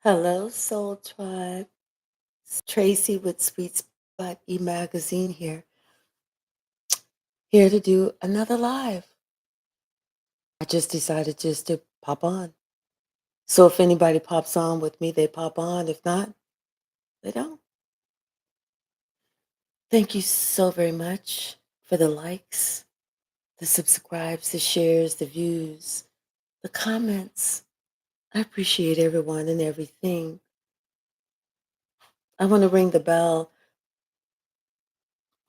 Hello, Soul Tribe. It's Tracy with Sweet Spot magazine here to do another live. I just decided just to pop on. So if anybody pops on with me, they pop on. If not, they don't. Thank you so very much for the likes, the subscribes, the shares, the views, the comments. I appreciate everyone and everything. I want to ring the bell.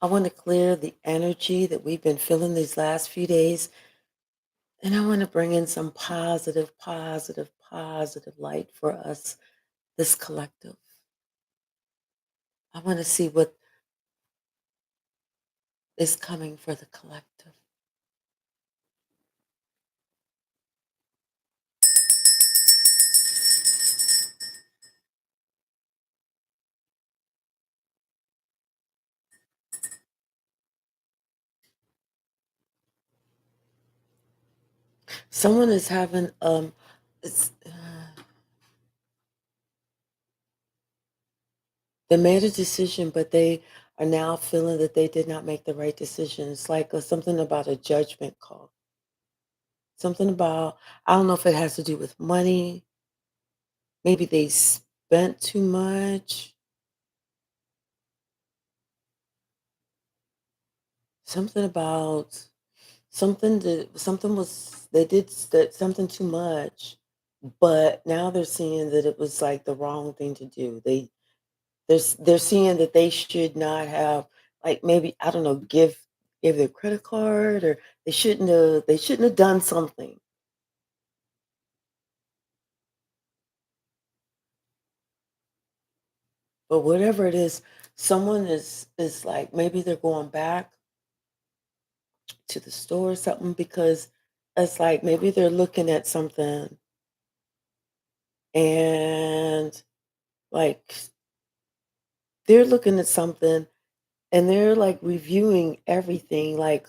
I want to clear the energy that we've been feeling these last few days. And I want to bring in some positive light for us, this collective. I want to see what is coming for the collective. Someone is having it's, they made a decision, but they are now feeling that they did not make the right decision. It's like something about a judgment call. Something about, I don't know if it has to do with money. Maybe they spent too much. Something about something was they did something too much, but now they're seeing that it was like the wrong thing to do. They're seeing that they should not have, like, maybe, I don't know, give their credit card, or they shouldn't have done something. But whatever it is, someone is like, maybe they're going back to the store or something, because it's like maybe they're looking at something, and like they're looking at something, and they're like reviewing everything, like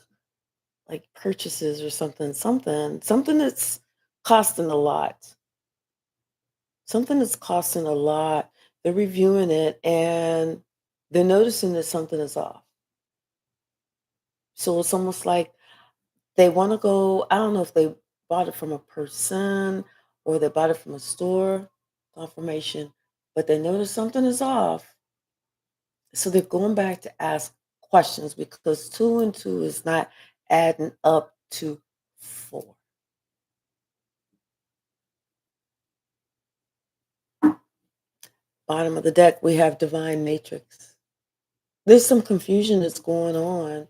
purchases or something that's costing a lot. Something that's costing a lot. They're reviewing it, and they're noticing that something is off. So it's almost like they want to go, I don't know if they bought it from a person or they bought it from a store, confirmation, but they notice something is off. So they're going back to ask questions, because two and two is not adding up to four. Bottom of the deck, we have divine matrix. There's some confusion that's going on.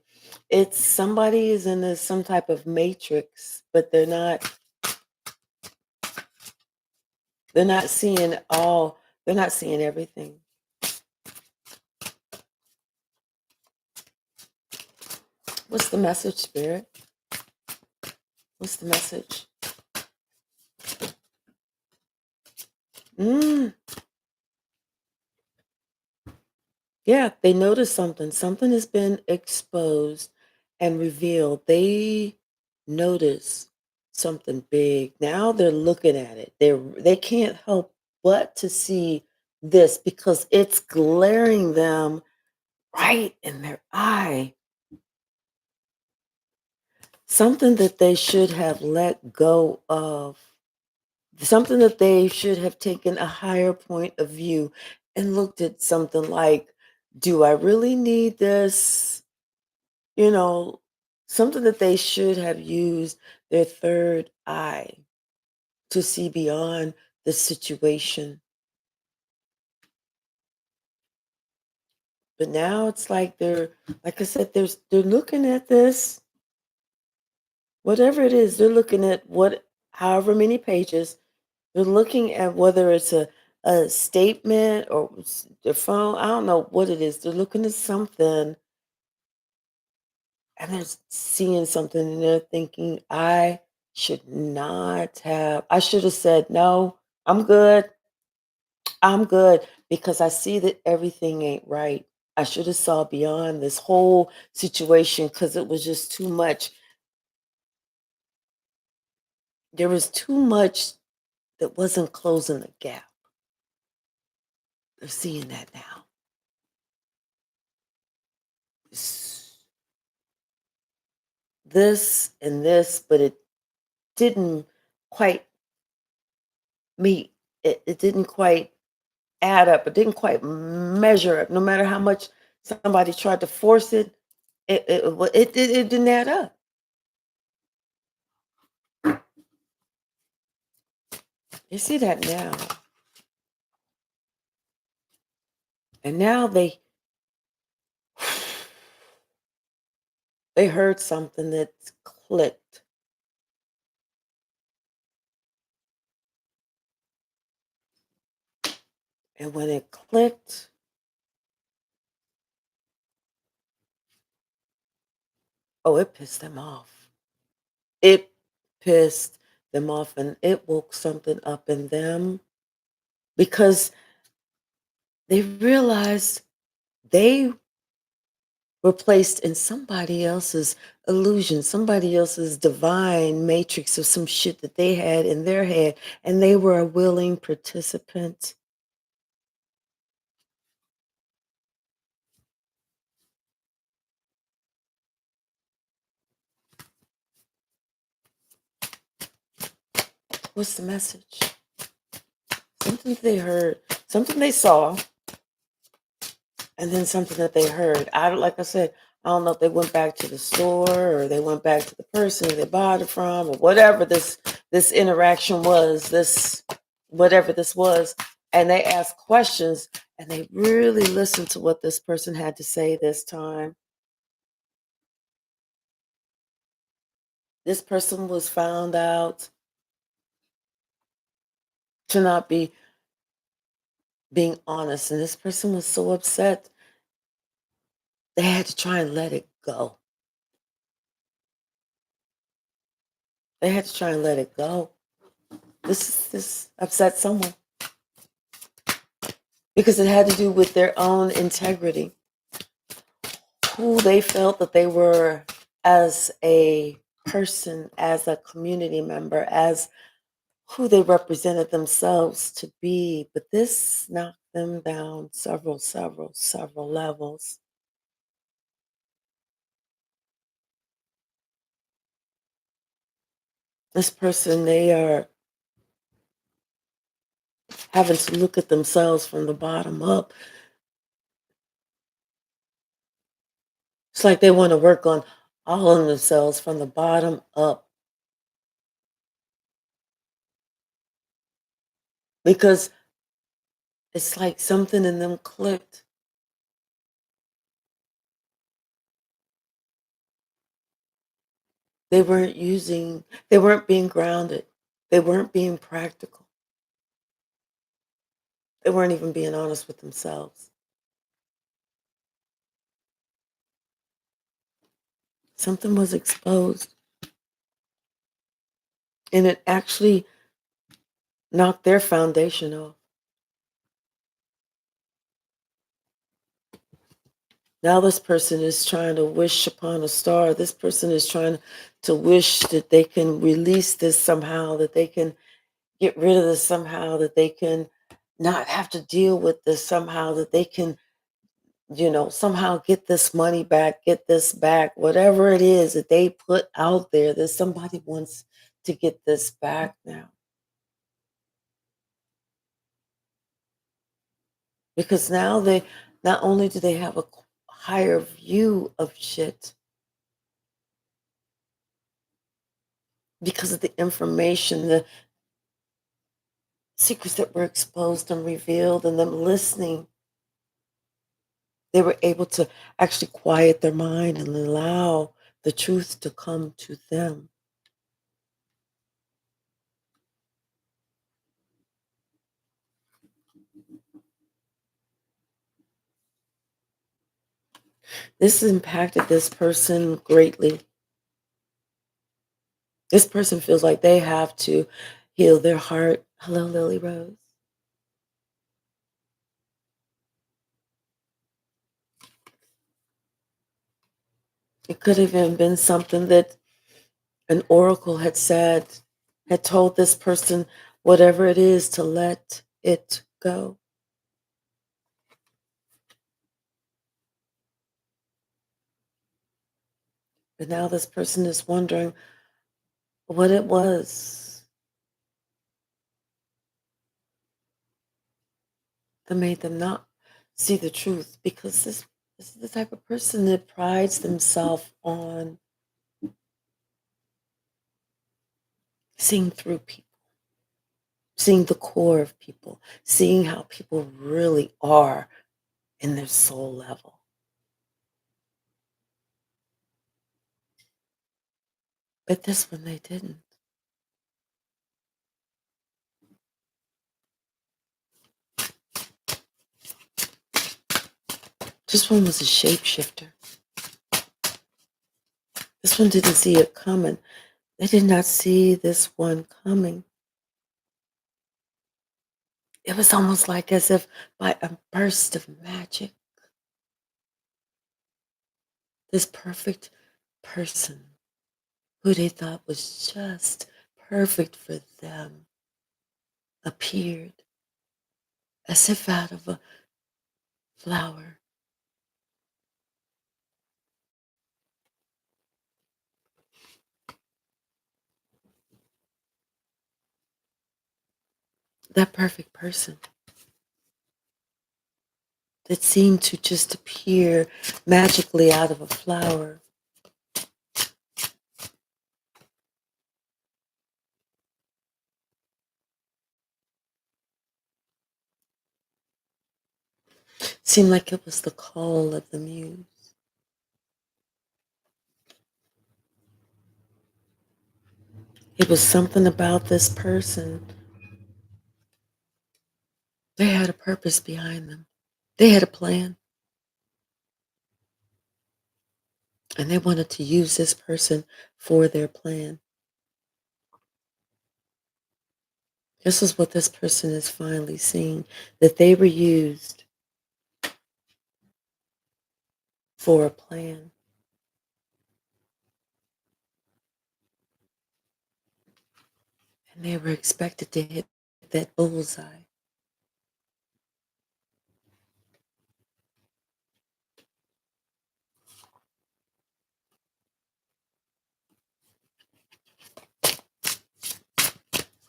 It's somebody is in this some type of matrix, but they're not seeing all, they're not seeing everything. What's the message, Spirit? What's the message? Mm, yeah, they notice something. Something has been exposed and revealed. They notice something big. Now they're looking at it. They can't help but to see this, because it's glaring them right in their eye. Something that they should have let go of. Something that they should have taken a higher point of view and looked at something like, do I really need this? You know, something that they should have used their third eye to see beyond the situation. But now it's like like I said, they're looking at this, whatever it is, they're looking at however many pages. They're looking at whether it's a statement or their phone. I don't know what it is. They're looking at something, and they're seeing something, and they're thinking, I should have said, no, I'm good. I'm good, because I see that everything ain't right. I should have saw beyond this whole situation, because it was just too much. There was too much that wasn't closing the gap. They're seeing that now. S- This and this, but it didn't quite meet. It didn't quite add up. It didn't quite measure up. No matter how much somebody tried to force it, it didn't add up. You see that now, and now they heard something that clicked, and when it clicked, oh, it pissed them off. It pissed them off, and it woke something up in them because they realized they were placed in somebody else's illusion, somebody else's divine matrix of some shit that they had in their head, and they were a willing participant. What's the message? Something they heard, something they saw, and then something that they heard. Like I said, I don't know if they went back to the store or they went back to the person they bought it from or whatever this interaction was, this whatever this was, and they asked questions and they really listened to what this person had to say this time. This person was found out to not be being honest, and this person was so upset they had to try and let it go. They had to try and let it go. This upset someone because it had to do with their own integrity, who they felt that they were as a person, as a community member, as who they represented themselves to be. But this knocked them down several levels. This person, they are having to look at themselves from the bottom up. It's like they want to work on all of themselves from the bottom up because it's like something in them clicked. They weren't being grounded. They weren't being practical. They weren't even being honest with themselves. Something was exposed and it actually knocked their foundation off. Now this person is trying to wish upon a star. This person is trying to wish that they can release this somehow, that they can get rid of this somehow, that they can not have to deal with this somehow, that they can, somehow get this money back, get this back, whatever it is that they put out there, that somebody wants to get this back now. Because now they, not only do they have a higher view of shit because of the information, the secrets that were exposed and revealed, and them listening, they were able to actually quiet their mind and allow the truth to come to them. This impacted this person greatly. This person feels like they have to heal their heart. Hello, Lily Rose. It could have even been something that an oracle had said, had told this person, whatever it is, to let it go. But now this person is wondering what it was that made them not see the truth, because this is the type of person that prides themselves on seeing through people, seeing the core of people, seeing how people really are in their soul level. But this one they didn't. This one was a shapeshifter. This one didn't see it coming. They did not see this one coming. It was almost like as if by a burst of magic, this perfect person who they thought was just perfect for them appeared as if out of a flower. That perfect person that seemed to just appear magically out of a flower seemed like it was the call of the muse. It was something about this person. They had a purpose behind them. They had a plan, and they wanted to use this person for their plan. This is what this person is finally seeing, that they were used for a plan, and they were expected to hit that bullseye.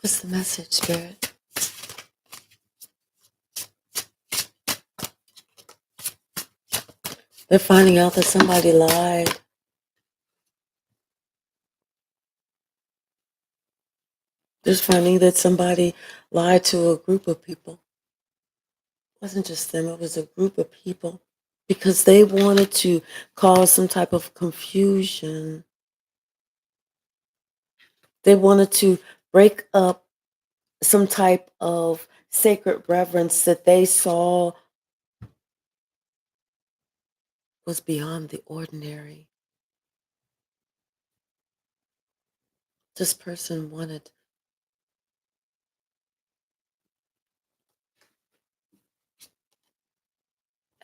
What's the message, Spirit? They're finding out that somebody lied. They're finding that somebody lied to a group of people. It wasn't just them, it was a group of people, because they wanted to cause some type of confusion. They wanted to break up some type of sacred reverence that they saw was beyond the ordinary. This person wanted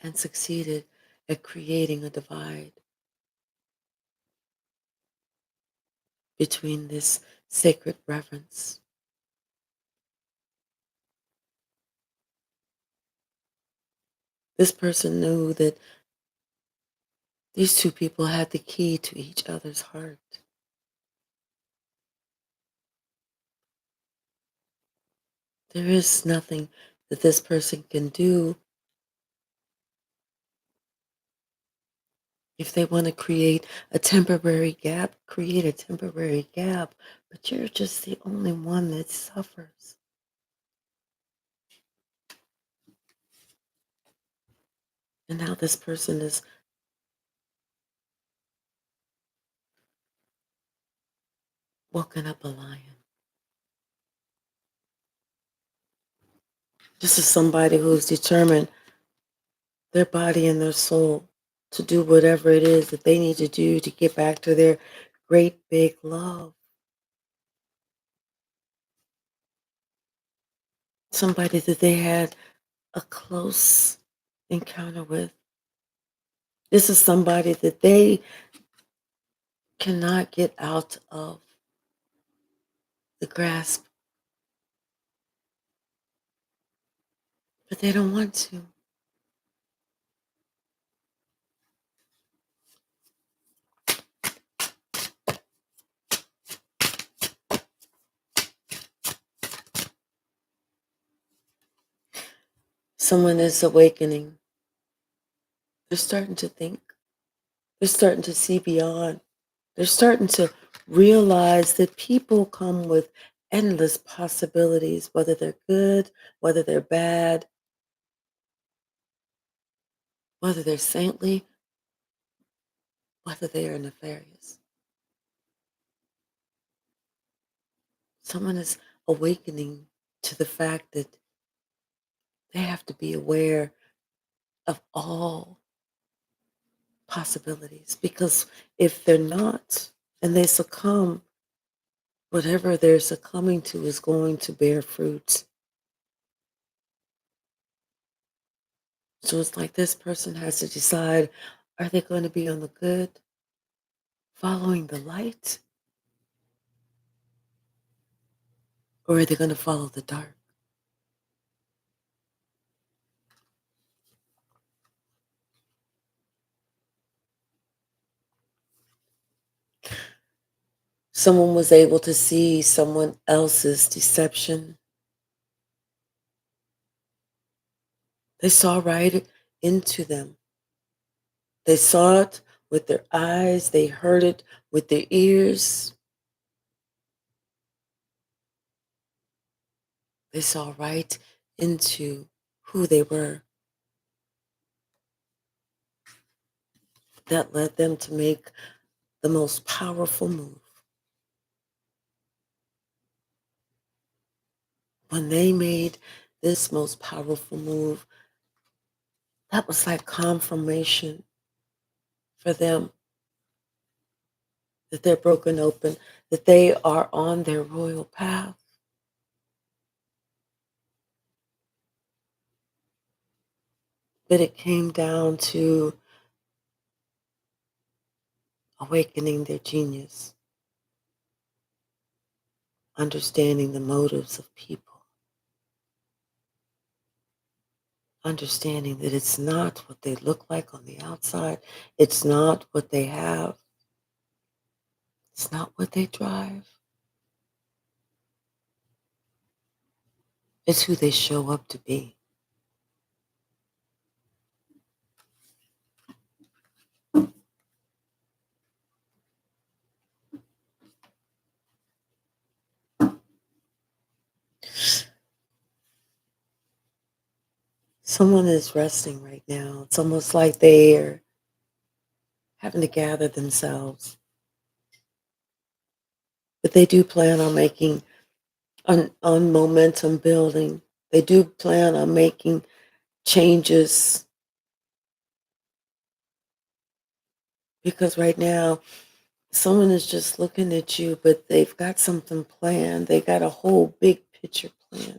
and succeeded at creating a divide between this sacred reverence. This person knew that these two people had the key to each other's heart. There is nothing that this person can do if they want to create a temporary gap, but you're just the only one that suffers. And now this person is woken up a lion. This is somebody who's determined, their body and their soul, to do whatever it is that they need to do to get back to their great big love. Somebody that they had a close encounter with. This is somebody that they cannot get out of the grasp, but they don't want to. Someone is awakening. They're starting to think. They're starting to see beyond. They're starting to realize that people come with endless possibilities, whether they're good, whether they're bad, whether they're saintly, whether they are nefarious. Someone is awakening to the fact that they have to be aware of all possibilities, because if they're not and they succumb, whatever they're succumbing to is going to bear fruit. So it's like this person has to decide, are they going to be on the good, following the light, or are they going to follow the dark? Someone was able to see someone else's deception. They saw right into them. They saw it with their eyes, they heard it with their ears. They saw right into who they were. That led them to make the most powerful move. When they made this most powerful move, that was like confirmation for them that they're broken open, that they are on their royal path. But it came down to awakening their genius, understanding the motives of people, understanding that it's not what they look like on the outside, it's not what they have, it's not what they drive, it's who they show up to be. Someone is resting right now. It's almost like they're having to gather themselves. But they do plan on making, on momentum building. They do plan on making changes, because right now someone is just looking at you, but they've got something planned. They got a whole big picture plan.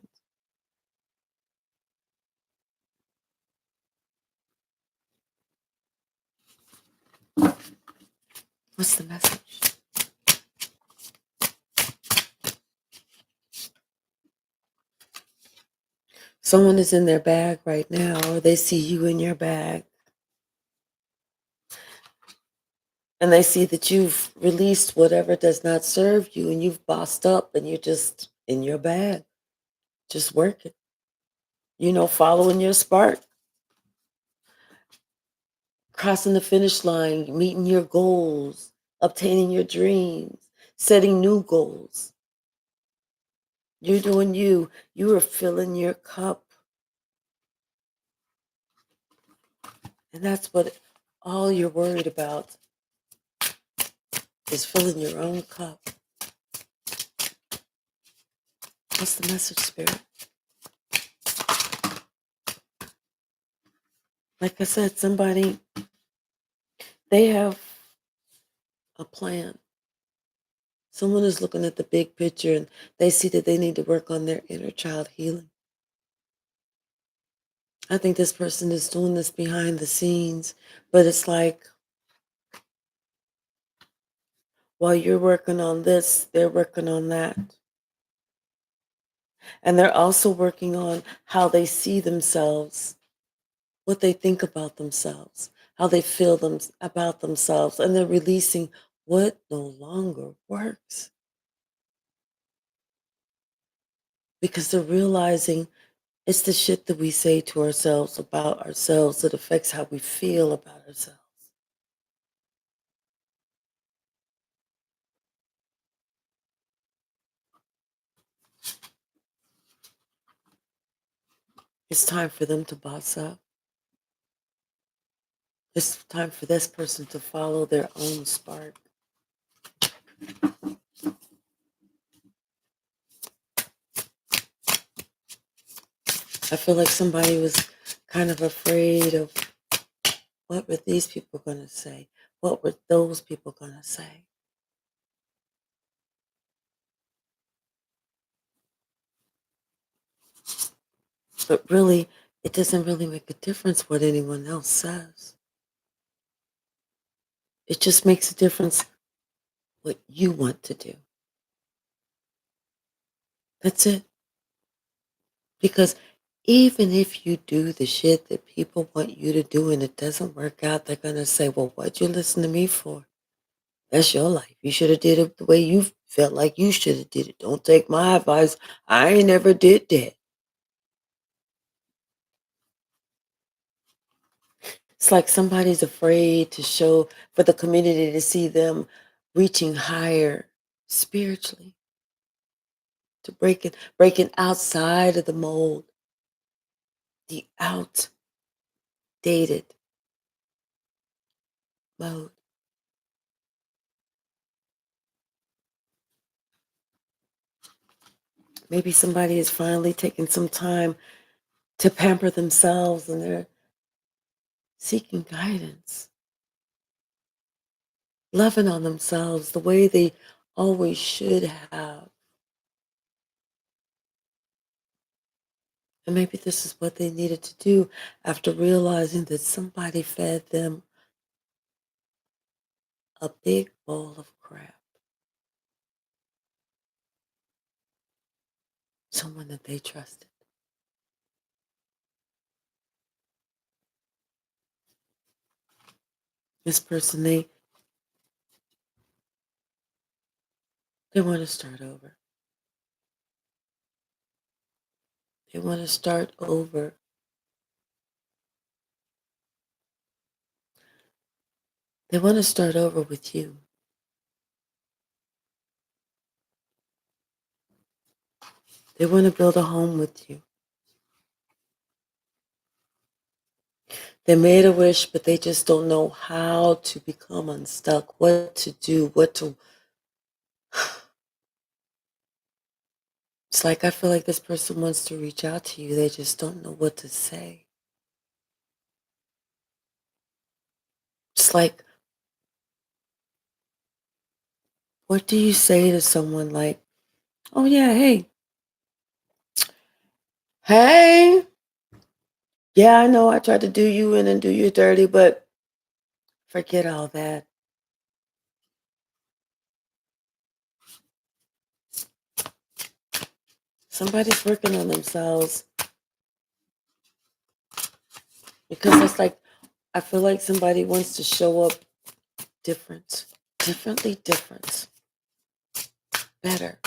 What's the message? Someone is in their bag right now, or they see you in your bag, and they see that you've released whatever does not serve you, and you've bossed up, and you're just in your bag, just working, following your spark, crossing the finish line, meeting your goals, obtaining your dreams, setting new goals. You're doing you. You are filling your cup. And that's what all you're worried about is filling your own cup. What's the message, Spirit? Like I said, somebody, they have a plan. Someone is looking at the big picture and they see that they need to work on their inner child healing. I think this person is doing this behind the scenes, but it's like while you're working on this, they're working on that. And they're also working on how they see themselves, what they think about themselves, how they feel about themselves, and they're releasing what no longer works, because they're realizing It's the shit that we say to ourselves about ourselves that affects how we feel about ourselves. It's time for them to boss up. It's time for this person to follow their own spark. I feel like somebody was kind of afraid of what were these people going to say? What were those people going to say? But really, it doesn't really make a difference what anyone else says. It just makes a difference what you want to do. That's it. Because even if you do the shit that people want you to do and it doesn't work out, they're going to say, well, what'd you listen to me for? That's your life. You should have did it the way you felt like you should have did it. Don't take my advice. I ain't never did that. It's like somebody's afraid to show for the community to see them reaching higher spiritually, to breaking outside of the mold, the outdated mode. Maybe somebody is finally taking some time to pamper themselves and they're seeking guidance, loving on themselves the way they always should have. And maybe this is what they needed to do after realizing that somebody fed them a big bowl of crap. Someone that they trusted. This person, they want to start over. They want to start over. They want to start over with you. They want to build a home with you. They made a wish, but they just don't know how to become unstuck, what to do, what to. It's like I feel like this person wants to reach out to you. They just don't know what to say. It's like, what do you say to someone like, oh, yeah, hey, yeah, I know I tried to do you in and do you dirty, but forget all that. Somebody's working on themselves because it's like, I feel like somebody wants to show up different, different, better.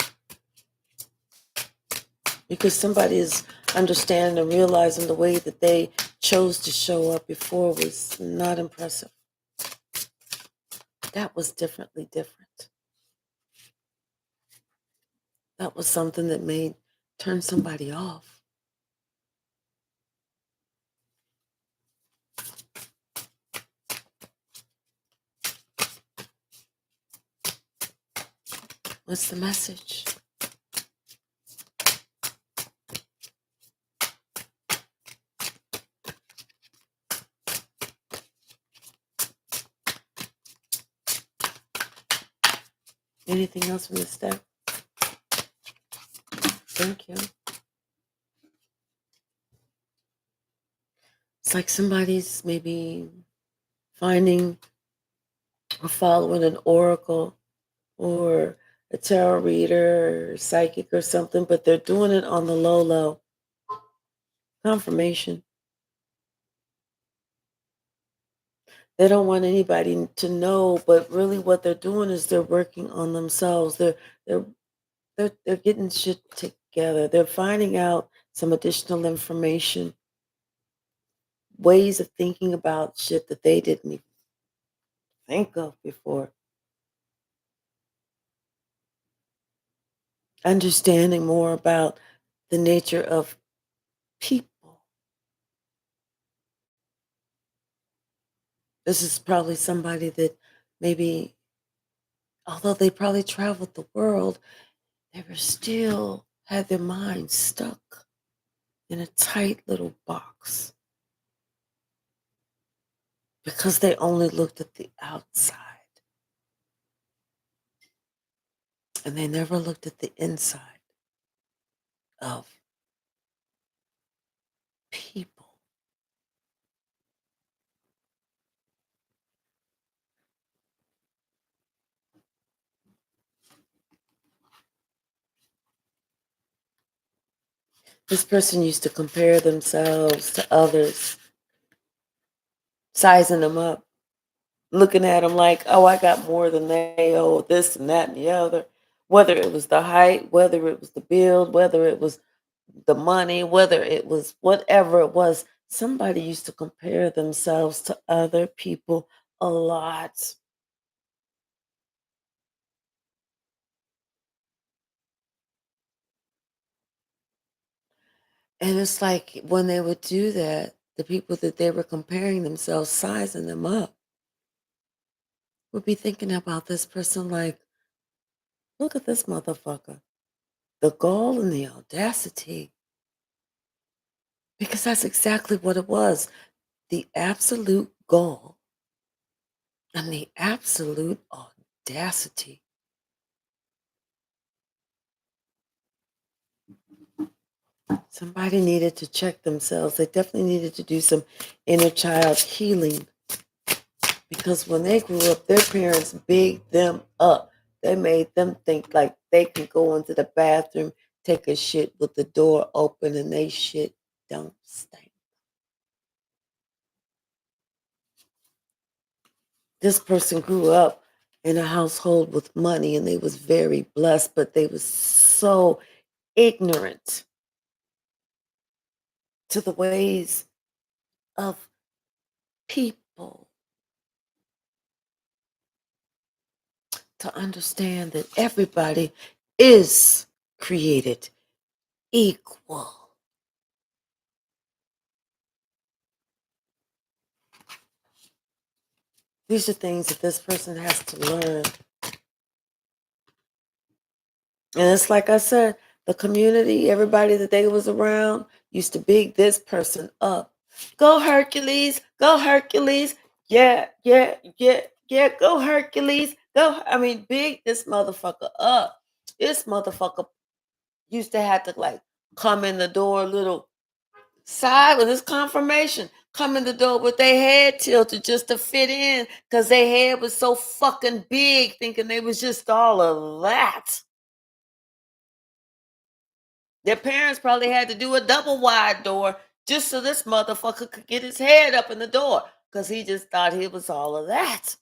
Because somebody is understanding and realizing the way that they chose to show up before was not impressive. That was different. That was something that made turn somebody off. What's the message? Anything else from this step? Thank you. It's like somebody's maybe finding or following an oracle or a tarot reader or psychic or something, but they're doing it on the low. Confirmation. They don't want anybody to know, but really what they're doing is they're working on themselves. They're getting shit together. They're finding out some additional information, ways of thinking about shit that they didn't even think of before. Understanding more about the nature of people. This is probably somebody that maybe, although they probably traveled the world, they were still had their minds stuck in a tight little box because they only looked at the outside and they never looked at the inside of people. This person used to compare themselves to others, sizing them up, looking at them like, oh, I got more than they, oh, this and that and the other. Whether it was the height, whether it was the build, whether it was the money, whether it was whatever it was, somebody used to compare themselves to other people a lot. And it's like when they would do that, the people that they were comparing themselves, sizing them up, would be thinking about this person like, look at this motherfucker. The gall and the audacity. Because that's exactly what it was. The absolute gall and the absolute audacity. Somebody needed to check themselves. They definitely needed to do some inner child healing because when they grew up, their parents bigged them up. They made them think like they can go into the bathroom, take a shit with the door open, and they shit don't stink. This person grew up in a household with money and they was very blessed, but they was so ignorant to the ways of people to understand that everybody is created equal. These are things that this person has to learn. And it's like I said, the community, everybody that they was around used to big this person up. Go Hercules, go Hercules. Yeah, yeah, yeah, yeah, go Hercules. Go. I mean, big this motherfucker up. This motherfucker used to have to like come in the door a little side with his confirmation. Come in the door with their head tilted just to fit in because their head was so fucking big, thinking they was just all of that. Their parents probably had to do a double wide door just so this motherfucker could get his head up in the door because he just thought he was all of that.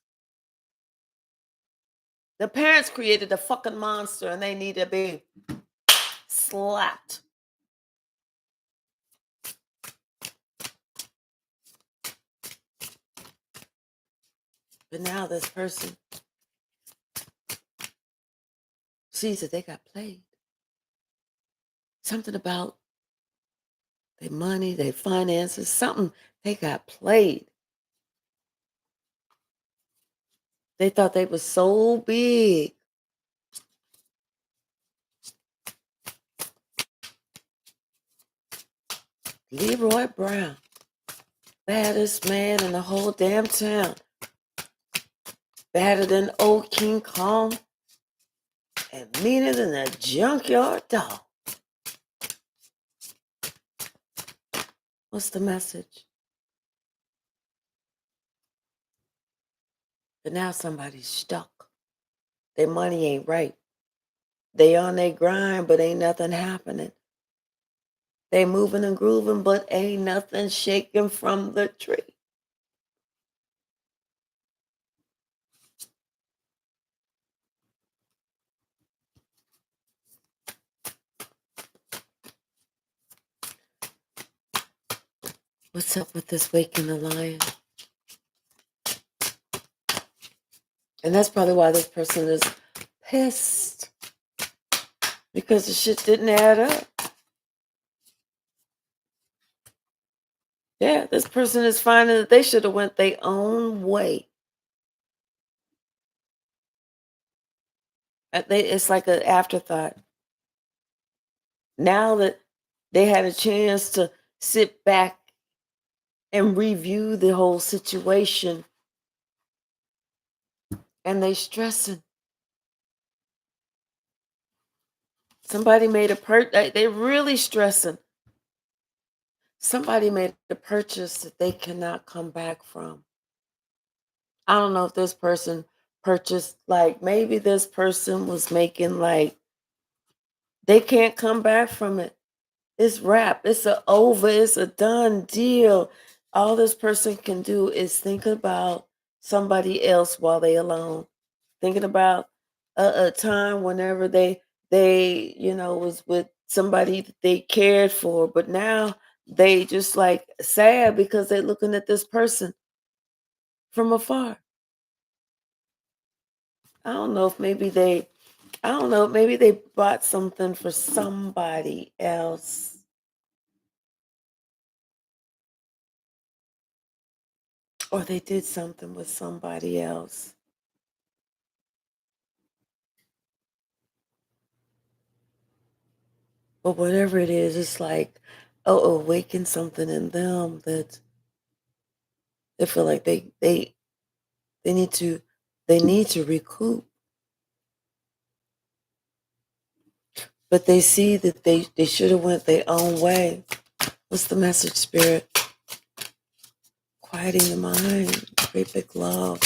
The parents created a fucking monster and they need to be slapped. But now this person sees that they got played. Something about their money, their finances, something they got played. They thought they were so big. Leroy Brown, baddest man in the whole damn town. Badder than old King Kong and meaner than a junkyard dog. What's the message? But now somebody's stuck. Their money ain't right. They on their grind, but ain't nothing happening. They moving and grooving, but ain't nothing shaking from the tree. What's up with this waking the lion? And that's probably why this person is pissed because the shit didn't add up. Yeah, this person is finding that they should have went their own way. It's like an afterthought. Now that they had a chance to sit back and review the whole situation, and they stressing. Somebody made a they really stressing. Somebody made a purchase that they cannot come back from. I don't know if this person purchased, like, maybe this person was making, like, they can't come back from it. It's wrap. It's a done deal. All this person can do is think about somebody else while they alone. Thinking about a time whenever they was with somebody that they cared for, but now they just like sad because they're looking at this person from afar. I don't know if maybe they I don't know, maybe they bought something for somebody else, or they did something with somebody else. But whatever it is, it's like, oh, awaken something in them that they feel like they need to they need to recoup. But they see that they should have went their own way. What's the message, spirit? Quieting the mind, great big love.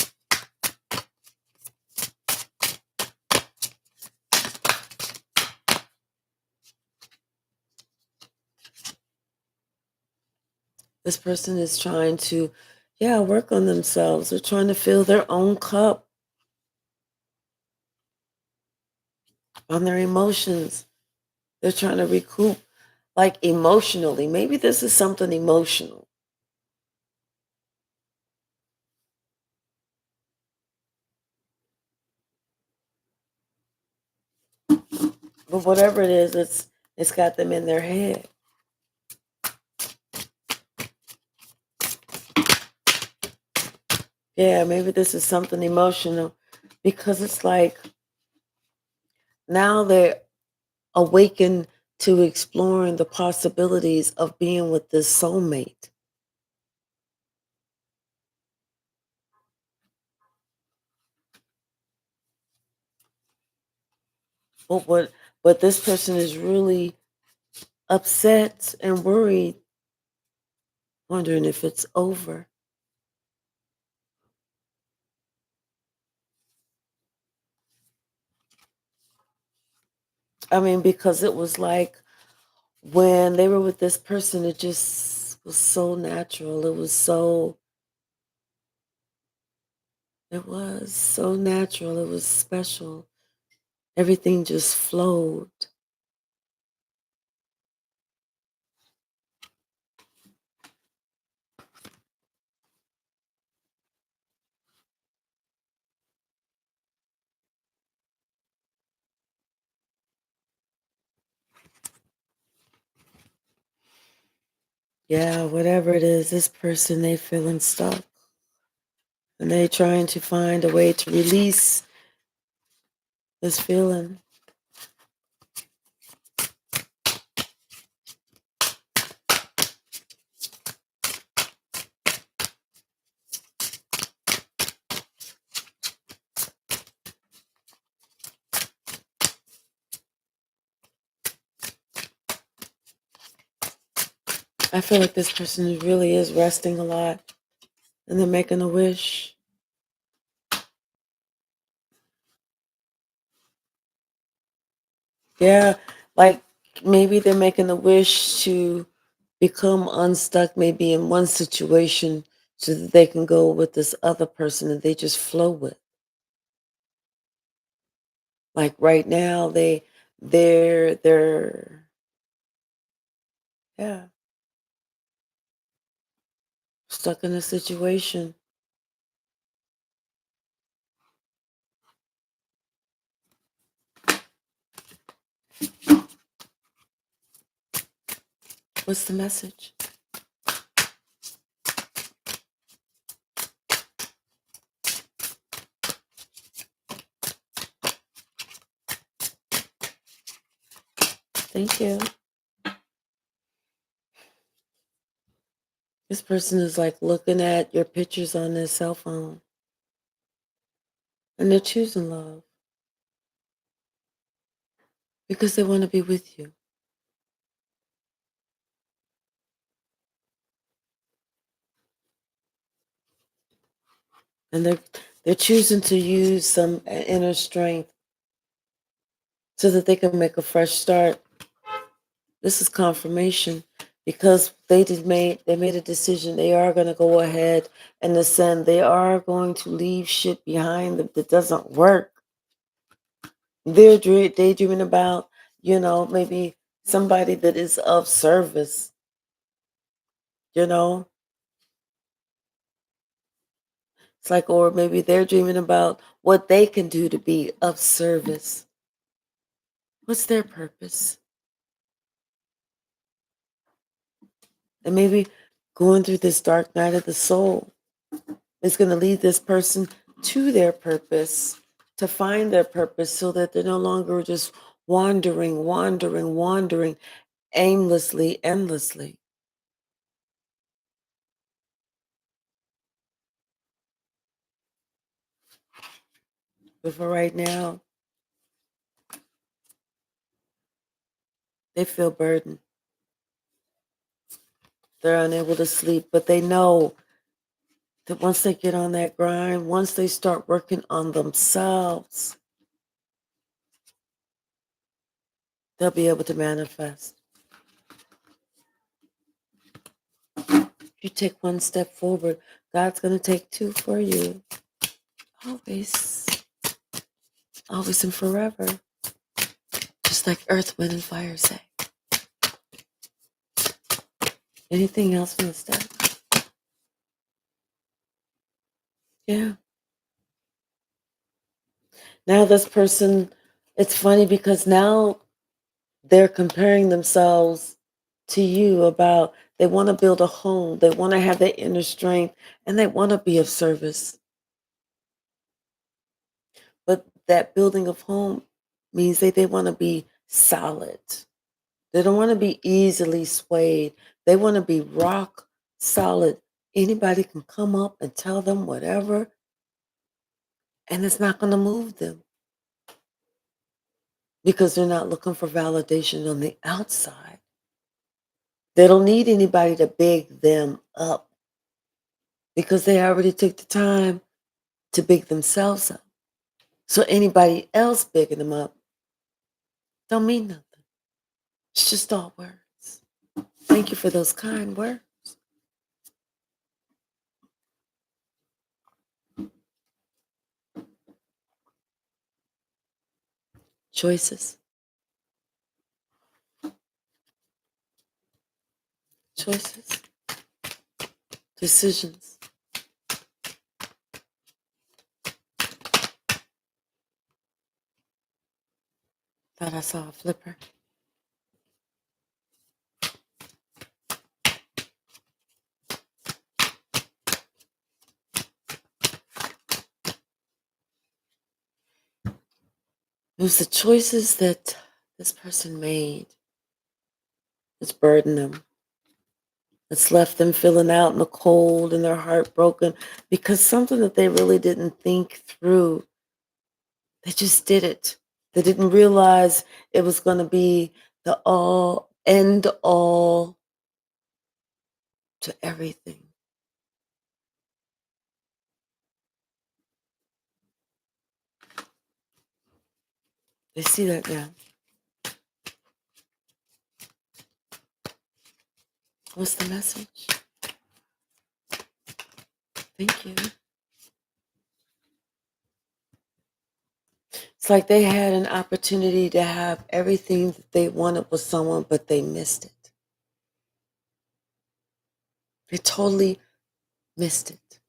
This person is trying to, yeah, work on themselves. They're trying to fill their own cup on their emotions. They're trying to recoup, like, emotionally. Maybe this is something emotional. But whatever it is, it's got them in their head. Yeah, maybe this is something emotional because it's like now they're awakened to exploring the possibilities of being with this soulmate. But what this person is really upset and worried, wondering if it's over. I mean, because it was like when they were with this person, it just was so natural. It was so natural. It was special. Everything just flowed. Yeah, whatever it is, this person, they feeling stuck. And they trying to find a way to release this feeling. I feel like this person really is resting a lot and they're making a wish. Yeah, like maybe they're making a wish to become unstuck maybe in one situation so that they can go with this other person that they just flow with. Like right now they're yeah. stuck in a situation. What's the message? Thank you. This person is like looking at your pictures on their cell phone, and they're choosing love because they want to be with you. And they're choosing to use some inner strength so that they can make a fresh start. This is confirmation because they made a decision. They are going to go ahead and ascend. They are going to leave shit behind that doesn't work. They're daydreaming about, maybe somebody that is of service, you know? It's like, or maybe they're dreaming about what they can do to be of service. What's their purpose? And maybe going through this dark night of the soul is going to lead this person to their purpose, to find their purpose so that they're no longer just wandering aimlessly, endlessly. But for right now, they feel burdened. They're unable to sleep, but they know that once they get on that grind, once they start working on themselves, they'll be able to manifest. If you take one step forward, God's going to take two for you. Always. Always and forever. Just like earth, wind, and fire say. Anything else from the step? Yeah. Now this person, it's funny because now they're comparing themselves to you about they want to build a home, they want to have that inner strength, and they want to be of service. But that building of home means that they want to be solid. They don't want to be easily swayed. They want to be rock solid. Anybody can come up and tell them whatever, and it's not going to move them because they're not looking for validation on the outside. They don't need anybody to big them up because they already took the time to big themselves up. So anybody else bigging them up don't mean nothing. It's just all words. Thank you for those kind words. Choices. Choices. Decisions. Thought I saw a flipper. It was the choices that this person made that's burdened them. It's left them feeling out in the cold and their heart broken because something that they really didn't think through, they just did it. They didn't realize it was going to be the all to everything. They see that now. What's the message? Thank you. It's like they had an opportunity to have everything that they wanted with someone, but they missed it. They totally missed it.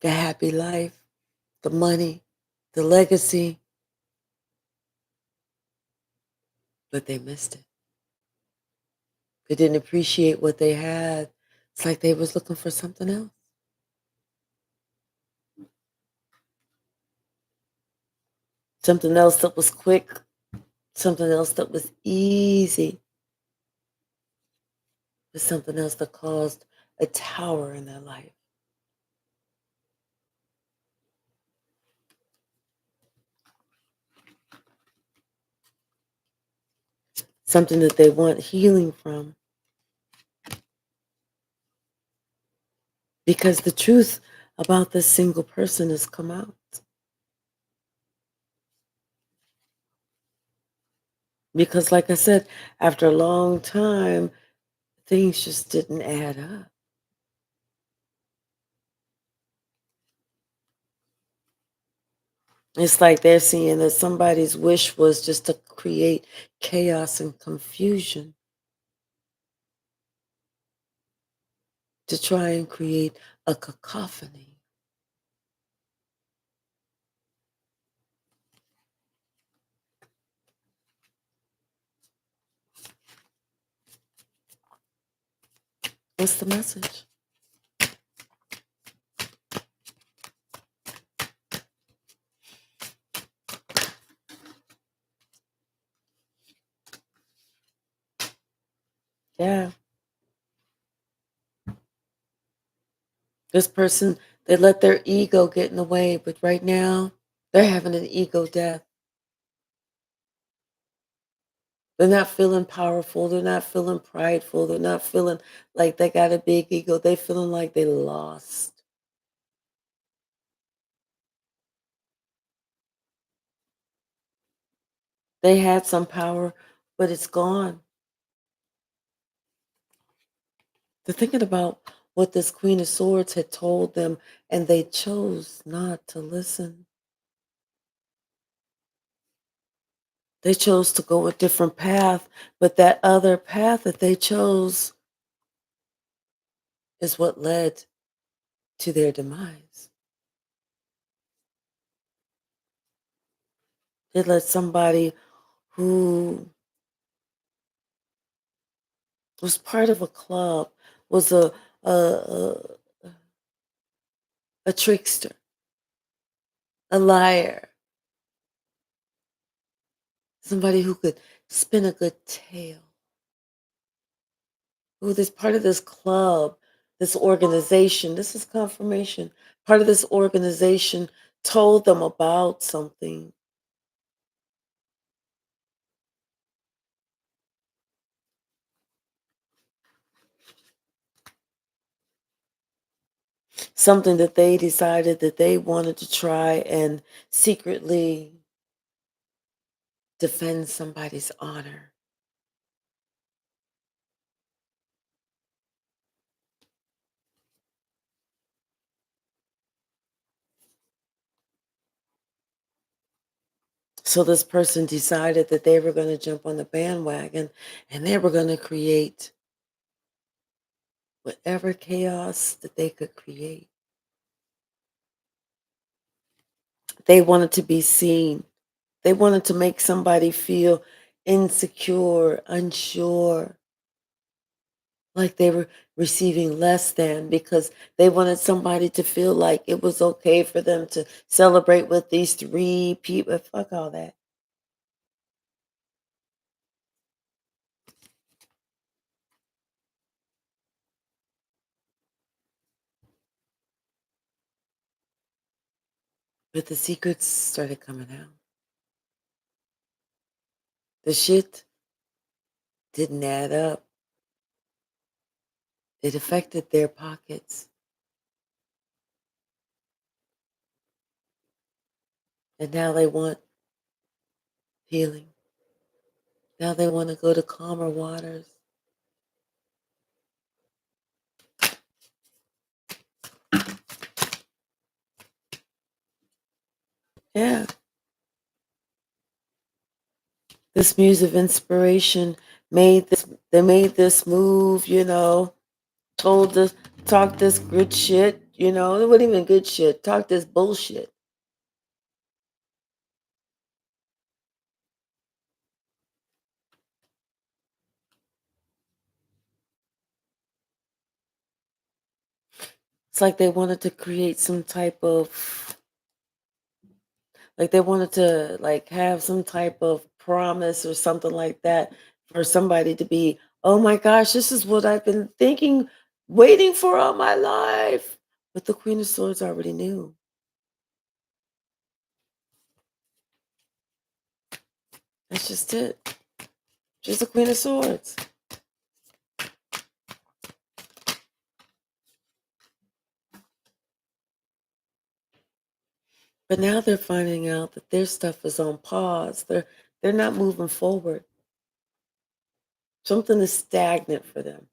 The happy life, the money, the legacy, but they missed it. They didn't appreciate what they had. It's like they was looking for something else. Something else that was quick, something else that was easy, but something else that caused a tower in their life. Something that they want healing from. Because the truth about this single person has come out. Because, like I said, after a long time, things just didn't add up. It's like they're seeing that somebody's wish was just to create chaos and confusion, to try and create a cacophony. What's the message? Yeah, this person, they let their ego get in the way, but right now, they're having an ego death. They're not feeling powerful. They're not feeling prideful. They're not feeling like they got a big ego. They feeling like they lost. They had some power, but it's gone. They're thinking about what this Queen of Swords had told them, and they chose not to listen. They chose to go a different path, but that other path that they chose is what led to their demise. They let somebody who was part of a club, was a, a trickster, a liar, somebody who could spin a good tale, who is part of this club, this organization. This is confirmation. Part of this organization told them about something, something that they decided that they wanted to try and secretly defend somebody's honor. So this person decided that they were going to jump on the bandwagon and they were going to create whatever chaos that they could create. They wanted to be seen. They wanted to make somebody feel insecure, unsure, like they were receiving less than, because they wanted somebody to feel like it was okay for them to celebrate with these three people. Fuck all that. But the secrets started coming out. The shit didn't add up. It affected their pockets. And now they want healing. Now they want to go to calmer waters. Yeah. This muse of inspiration made this, they made this move, told talk this good shit, it wasn't even good shit. Talk this bullshit. It's like they wanted to create some type of like they wanted to like have some type of promise or something like that for somebody to be, "Oh my gosh, this is what I've been thinking, waiting for all my life." But the Queen of Swords already knew. That's just it. She's the Queen of Swords. But now they're finding out that their stuff is on pause. They're not moving forward. Something is stagnant for them.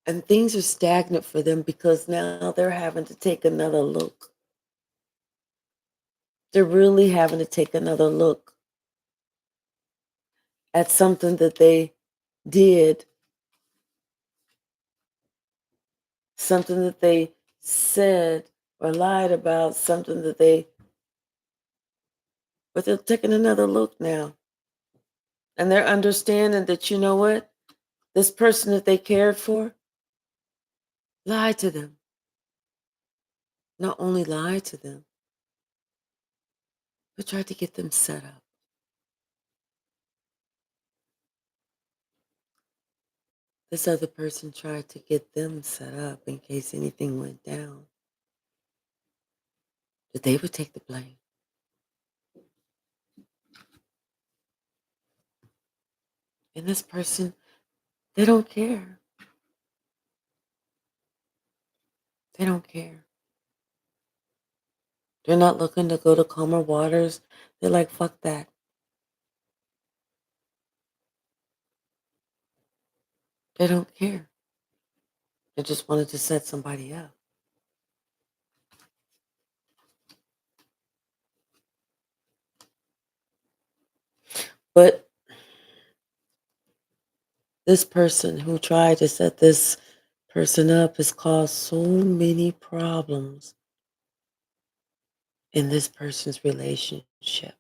And things are stagnant for them because now they're having to take another look. They're really having to take another look at something that they did, something that they said or lied about, something that but they're taking another look now. And they're understanding that, you know what? This person that they cared for lied to them. Not only lied to them, but tried to get them set up. This other person tried to get them set up in case anything went down, that they would take the blame. And this person, they don't care. They don't care. They're not looking to go to calmer waters. They're like, fuck that. They don't care. They just wanted to set somebody up. But this person who tried to set this person up has caused so many problems in this person's relationship.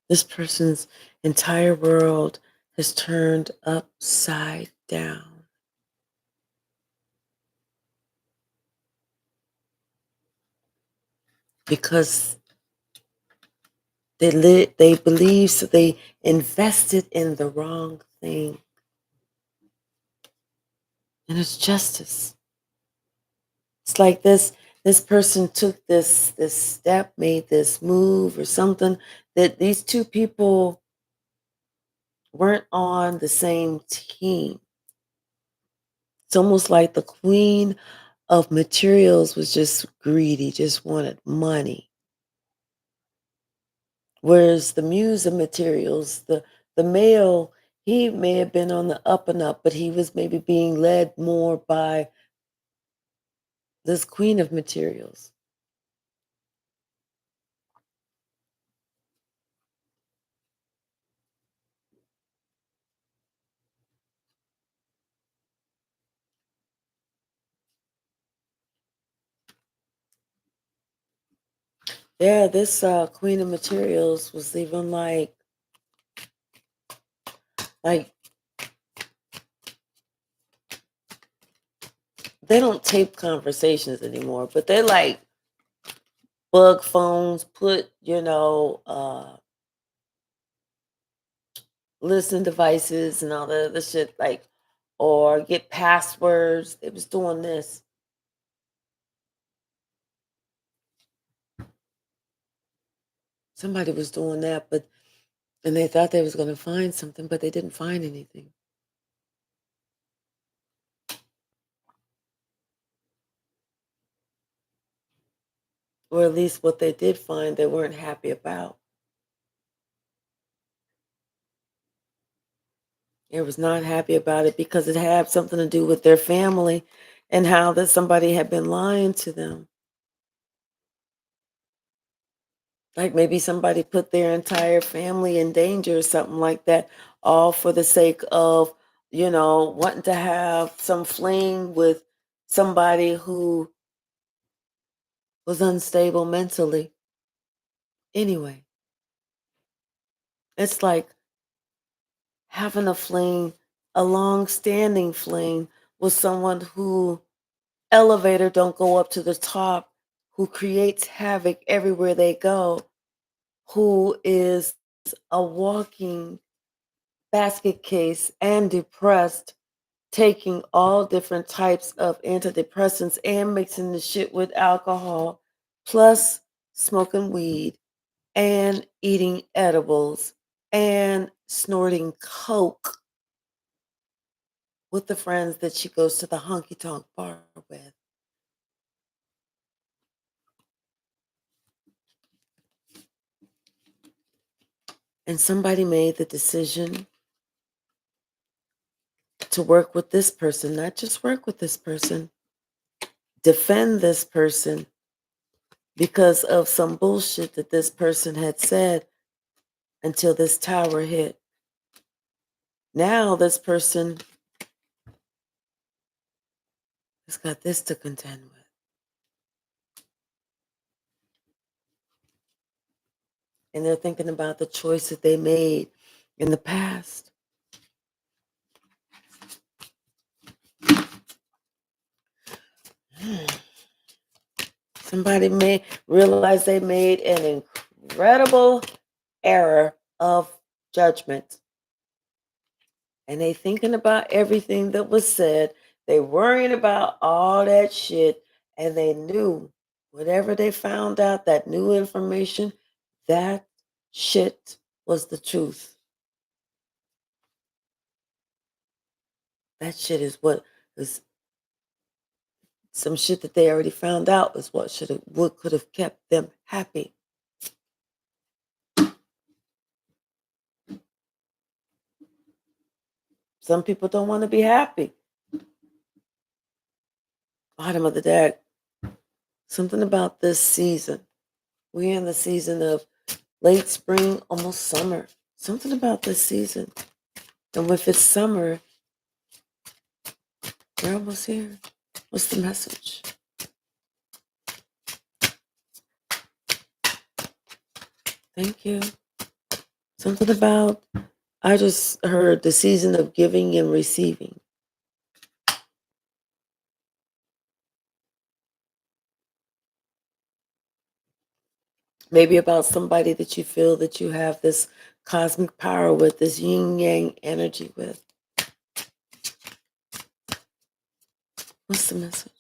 This person's entire world has turned upside down because they believe, so they invested in the wrong thing. And it's justice. It's like this person took this step, made this move or something that these two people weren't on the same team. It's almost like the queen of materials was just greedy, just wanted money. Whereas the muse of materials, the male, he may have been on the up and up, but he was maybe being led more by this queen of materials. Yeah, this queen of materials was even like they don't tape conversations anymore, but they like bug phones, put, listen devices and all the other shit, like, or get passwords. They was doing this. Somebody was doing that, but and they thought they was going to find something, but they didn't find anything. Or at least what they did find, they weren't happy about. They was not happy about it because it had something to do with their family and how that somebody had been lying to them. Like maybe somebody put their entire family in danger or something like that, all for the sake of wanting to have some fling with somebody who was unstable mentally. Anyway, it's like having a fling, a long-standing fling with someone who elevator don't go up to the top, who creates havoc everywhere they go, who is a walking basket case and depressed, taking all different types of antidepressants and mixing the shit with alcohol, plus smoking weed and eating edibles and snorting coke with the friends that she goes to the honky tonk bar with. And somebody made the decision to work with this person, not just work with this person, defend this person because of some bullshit that this person had said until this tower hit. Now this person has got this to contend with. And they're thinking about the choice that they made in the past. Somebody may realize they made an incredible error of judgment. And they thinking about everything that was said. They worrying about all that shit. And they knew whatever they found out, that new information, that shit was the truth. That shit is what is some shit that they already found out is what could have kept them happy. Some people don't want to be happy. Bottom of the deck. Something about this season. We're in the season of late spring, almost summer. Something about this season. And if it's summer, we're almost here. What's the message? Thank you. Something about, I just heard the season of giving and receiving. Maybe about somebody that you feel that you have this cosmic power with, this yin yang energy with. What's the message?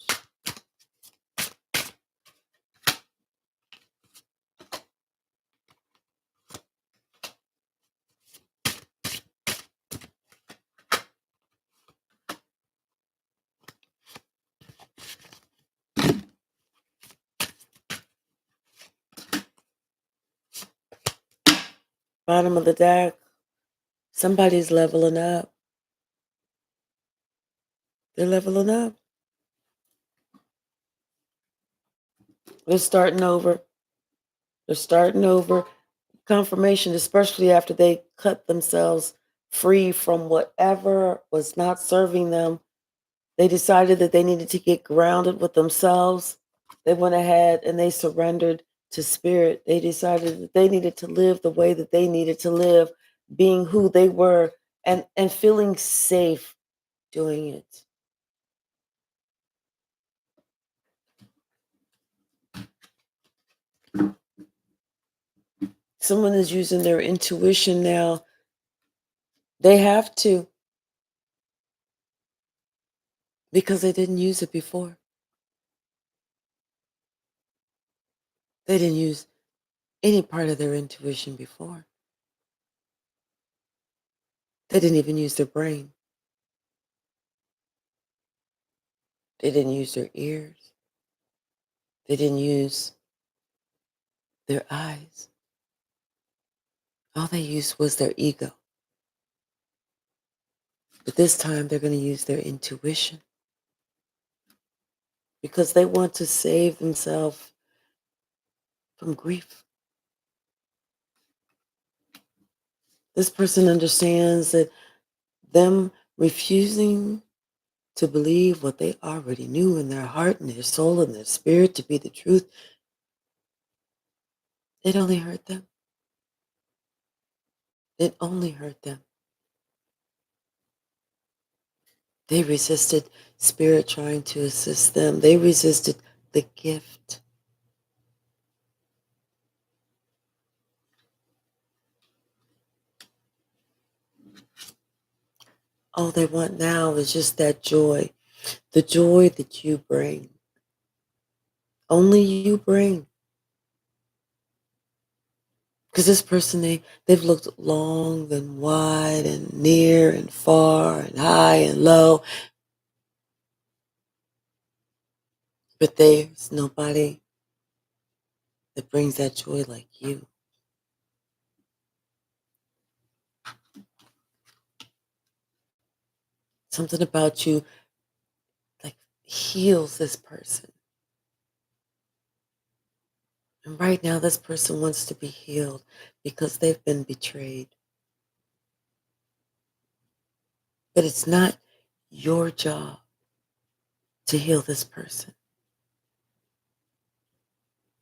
Bottom of the deck. Somebody's leveling up. They're leveling up. They're starting over. They're starting over. Confirmation, especially after they cut themselves free from whatever was not serving them. They decided that they needed to get grounded with themselves. They went ahead and they surrendered to spirit. They decided that they needed to live the way that they needed to live, being who they were and feeling safe doing it. Someone is using their intuition now. They have to because they didn't use it before. They didn't use any part of their intuition before. They didn't even use their brain. They didn't use their ears. They didn't use their eyes. All they used was their ego. But this time they're going to use their intuition because they want to save themselves from grief. This person understands that them refusing to believe what they already knew in their heart and their soul and their spirit to be the truth, it only hurt them. It only hurt them. They resisted spirit trying to assist them. They resisted the gift. All they want now is just that joy, the joy that you bring. Only you bring. Because this person, they've looked long and wide and near and far and high and low, but there's nobody that brings that joy like you. Something about you like heals this person. And right now, this person wants to be healed because they've been betrayed. But it's not your job to heal this person.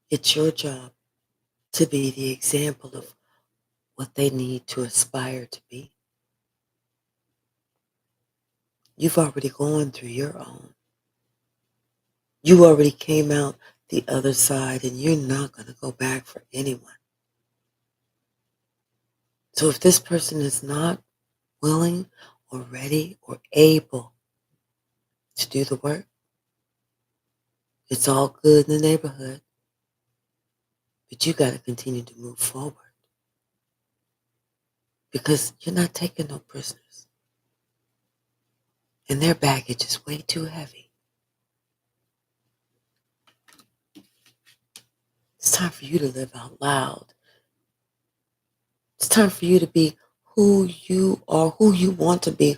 It's your job to be the example of what they need to aspire to be. You've already gone through your own. You already came out the other side, and you're not going to go back for anyone. So if this person is not willing or ready or able to do the work, it's all good in the neighborhood, but you got to continue to move forward because you're not taking no prisoners. And their baggage is way too heavy. It's time for you to live out loud. It's time for you to be who you are, who you want to be,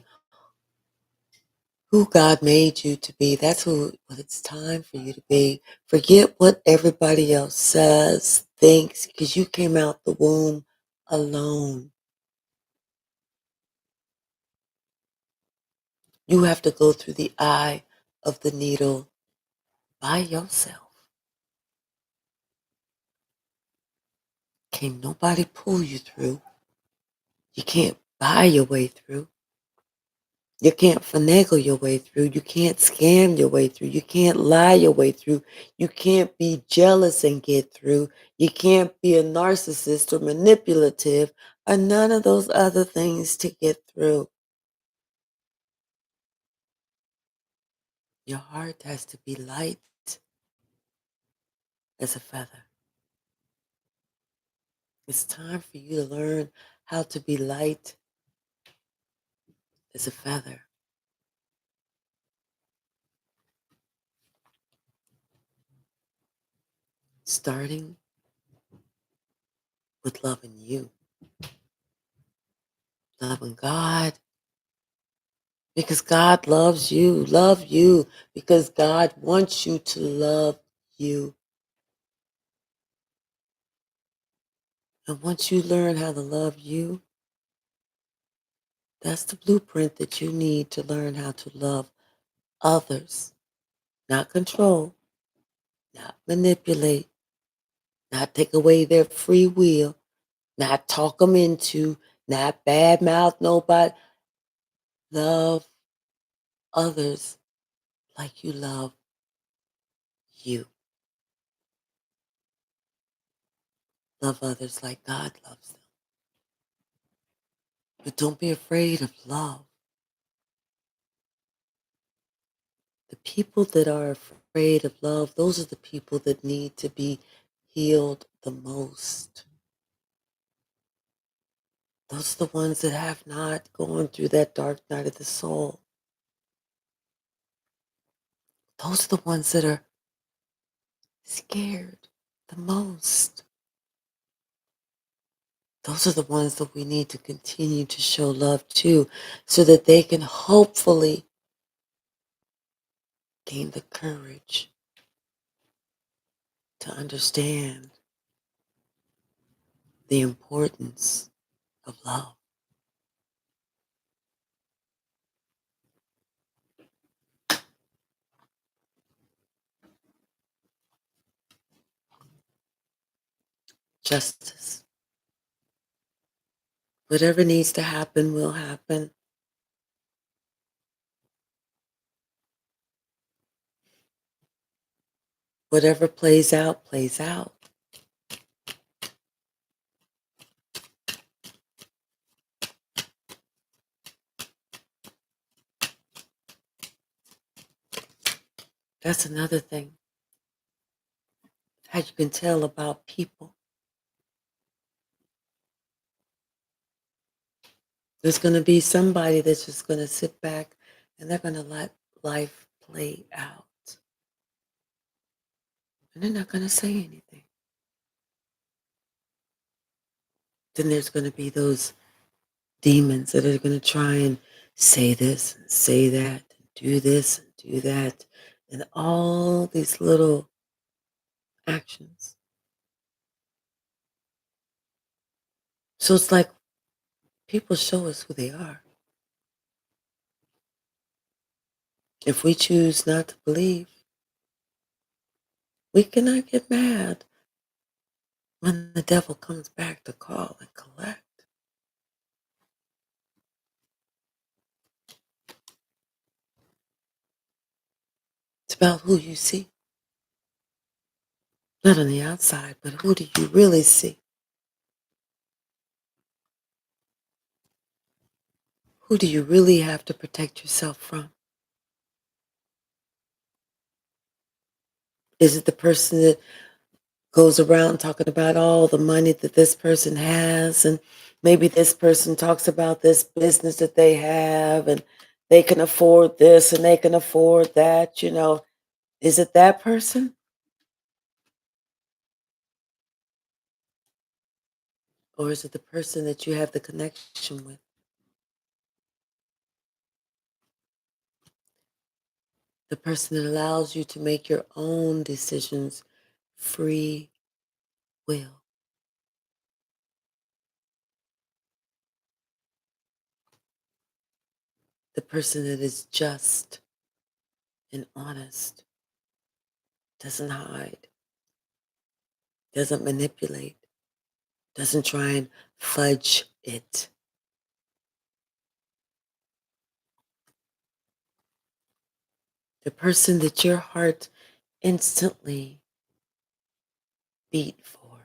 who God made you to be. That's what it's time for you to be. Forget what everybody else says, thinks, because you came out the womb alone. You have to go through the eye of the needle by yourself. Can't nobody pull you through. You can't buy your way through. You can't finagle your way through. You can't scam your way through. You can't lie your way through. You can't be jealous and get through. You can't be a narcissist or manipulative or none of those other things to get through. Your heart has to be light as a feather. It's time for you to learn how to be light as a feather. Starting with loving you, loving God, because God loves you. Love you because God wants you to love you. And once you learn how to love you, that's the blueprint that you need to learn how to love others. Not control, not manipulate, not take away their free will, not talk them into, not badmouth nobody. Love others like you love you. Love others like God loves them. But don't be afraid of love. The people that are afraid of love, those are the people that need to be healed the most. Those are the ones that have not gone through that dark night of the soul. Those are the ones that are scared the most. Those are the ones that we need to continue to show love to so that they can hopefully gain the courage to understand the importance of love. justice. Whatever needs to happen will happen. Whatever plays out, plays out. That's another thing. How you can tell about people. There's going to be somebody that's just going to sit back and they're going to let life play out. And they're not going to say anything. Then there's going to be those demons that are going to try and say this and say that, and do this and do that, and all these little actions. So it's like people show us who they are. If we choose not to believe, we cannot get mad when the devil comes back to call and collect. It's about who you see. Not on the outside, but who do you really see? Who do you really have to protect yourself from? Is it the person that goes around talking about all the money that this person has, and maybe this person talks about this business that they have, and they can afford this and they can afford that, Is it that person? Or is it the person that you have the connection with? The person that allows you to make your own decisions, free will. The person that is just and honest, doesn't hide, doesn't manipulate, doesn't try and fudge it. The person that your heart instantly beat for.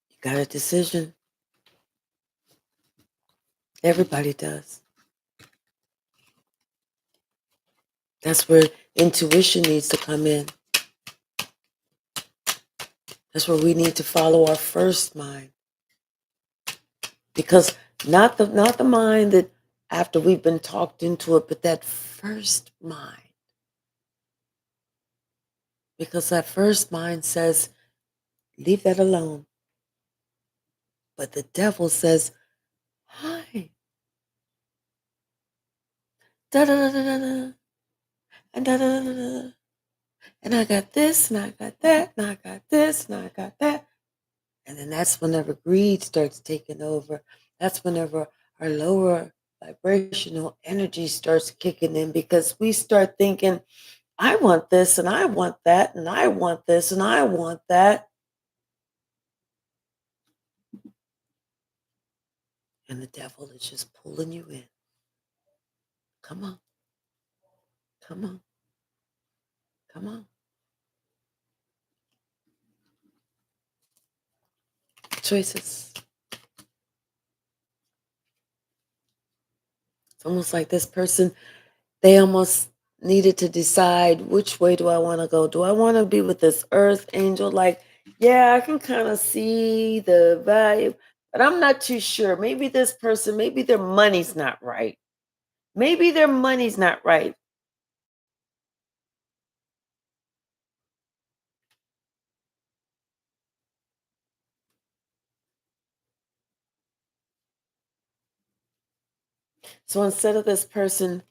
You got a decision. Everybody does. That's where intuition needs to come in. That's where we need to follow our first mind. Because not the mind that after we've been talked into it, but that first mind. Because that first mind says, leave that alone. But the devil says, hi. Da da da da da da. And da da da da da. And I got this, and I got that, and I got this, and I got that. And then that's whenever greed starts taking over. That's whenever our lower vibrational energy starts kicking in, because we start thinking, I want this, and I want that, and I want this, and I want that. And the devil is just pulling you in. Come on, come on, come on. Choices. It's almost like this person, they almost needed to decide, which way do I want to go? Do I want to be with this earth angel? Like, yeah, I can kind of see the value, but I'm not too sure. Maybe this person, maybe their money's not right. Maybe their money's not right. So instead of this person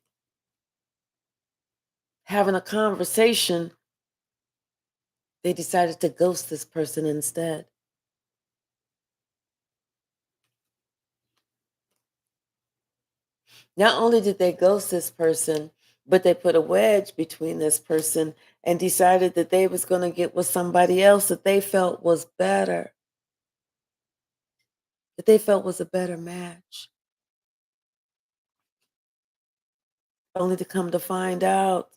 having a conversation, they decided to ghost this person instead. Not only did they ghost this person, But they put a wedge between this person and decided that they was going to get with somebody else that they felt was better, that they felt was a better match, only to come to find out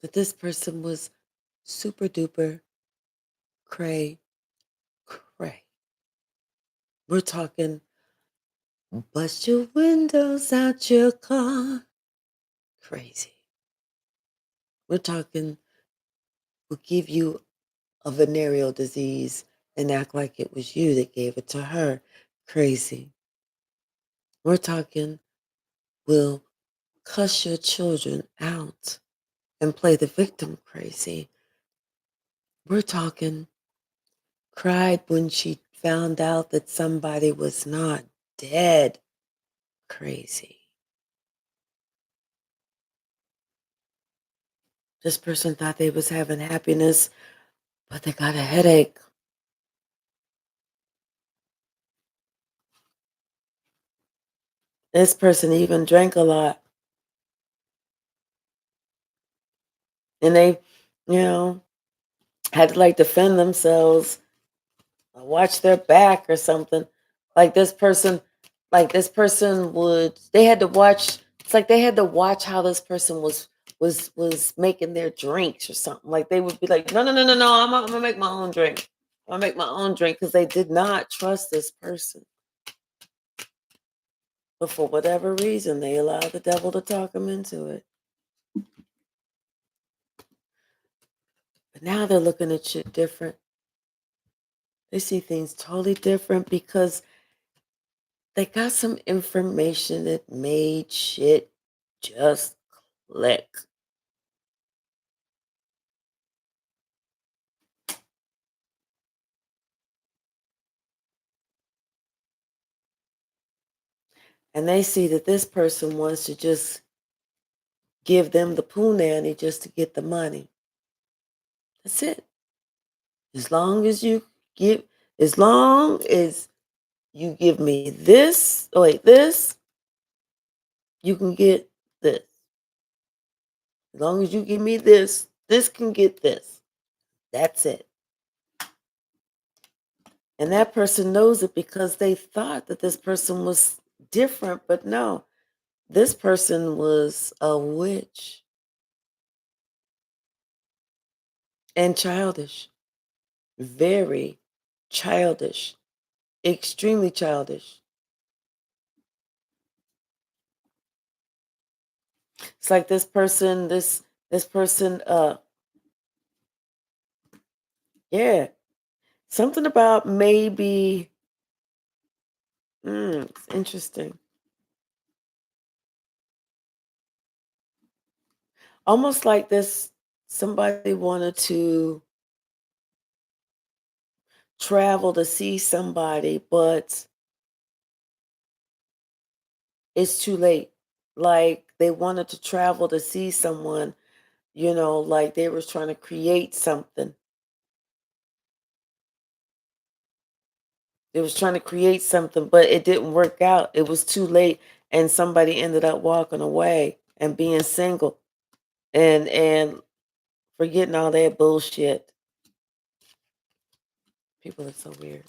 that this person was super duper cray cray. We're talking bust your windows out your car. Crazy. We're talking will give you a venereal disease and act like it was you that gave it to her. Crazy. We're talking will cuss your children out and play the victim. Crazy. We're talking cried when she found out that somebody was not dead. Crazy. This person thought they was having happiness, but they got a headache. This person even drank a lot. And they, you know, had to like defend themselves, watch their back or something. Like this person, they had to watch, it's like they had to watch how this person was making their drinks or something. Like they would be like, no, no, no, no, no, I'm gonna make my own drink. I'm gonna make my own drink because they did not trust this person. But for whatever reason, they allowed the devil to talk them into it. But now they're looking at shit different. They see things totally different because they got some information that made shit just click. And they see that this person wants to just give them the poo nanny just to get the money. That's it. As long as you give, as long as you give me this, oh wait, this, you can get this. As long as you give me this can get this. That's it. And that person knows it because they thought that this person was different, but no, this person was a witch and childish, very childish, extremely childish. It's like this person, yeah, something about maybe, it's interesting. Almost like this, somebody wanted to travel to see somebody, but it's too late. Like they wanted to travel to see someone, like they was trying to create something. They was trying to create something, but it didn't work out. It was too late, and somebody ended up walking away and being single and forgetting all that bullshit. People are so weird.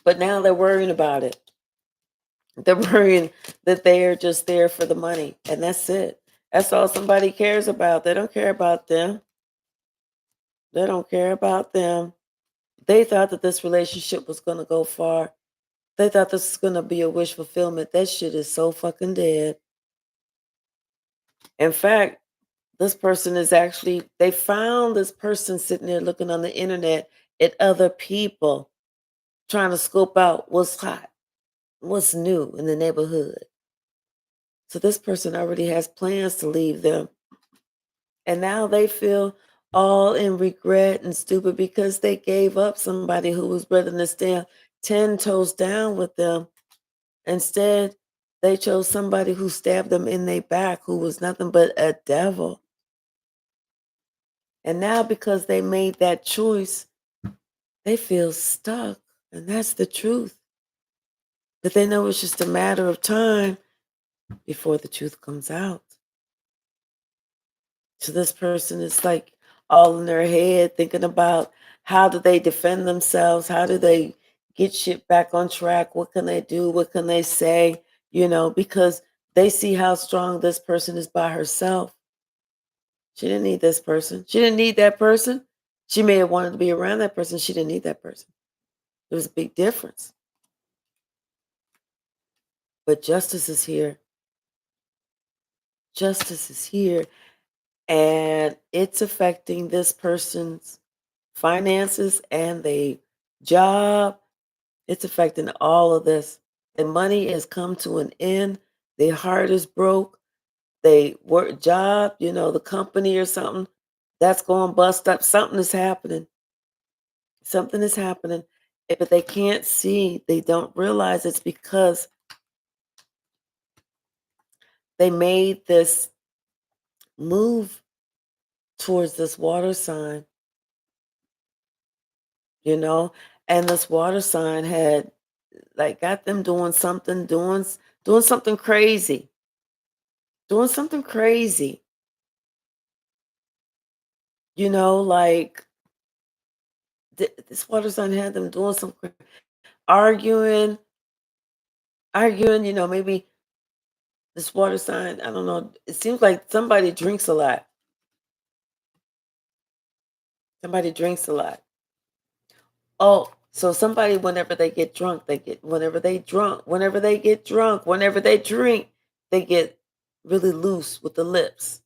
But now they're worrying about it. They're worrying that they are just there for the money, and that's it. That's all somebody cares about. They don't care about them. They don't care about them. They thought that this relationship was going to go far. They thought this was going to be a wish fulfillment. That shit is so fucking dead. In fact, this person is actually, they found this person sitting there looking on the internet at other people, trying to scope out what's hot, what's new in the neighborhood. So this person already has plans to leave them. And now they feel all in regret and stupid because they gave up somebody who was ready to stand 10 toes down with them. Instead, they chose somebody who stabbed them in their back, who was nothing but a devil. And now, because they made that choice, they feel stuck. And that's the truth. But they know it's just a matter of time before the truth comes out. So this person is like all in their head thinking about how do they defend themselves? How do they get shit back on track? What can they do? What can they say? Because they see how strong this person is by herself. She didn't need this person. She didn't need that person. She may have wanted to be around that person. She didn't need that person. There was a big difference. But justice is here. Justice is here. And it's affecting this person's finances and the job. It's affecting all of this. The money has come to an end. Their heart is broke. They work job, the company or something that's going bust up. Something is happening. Something is happening. But they can't see. They don't realize it's because they made this move towards this water sign, you know, and this water sign had like got them doing something crazy, doing something crazy, like this water sign had them doing some arguing, arguing. Maybe this water sign. I don't know. It seems like somebody drinks a lot. Somebody drinks a lot. Oh, so somebody, whenever they get drunk, whenever they drink, they get really loose with the lips.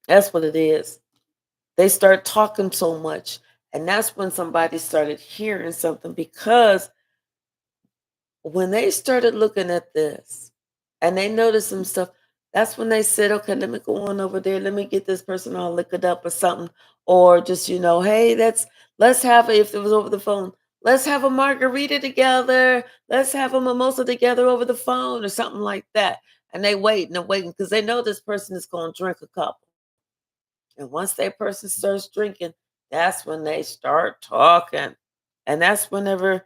That's what it is. They start talking so much. And that's when somebody started hearing something, because when they started looking at this and they noticed some stuff, that's when they said, okay, let me go on over there. Let me get this person all liquored up or something. Or just, hey, let's have if it was over the phone, let's have a margarita together. Let's have a mimosa together over the phone or something like that. And they waiting and waiting because they know this person is going to drink a couple. And once that person starts drinking, that's when they start talking. And that's whenever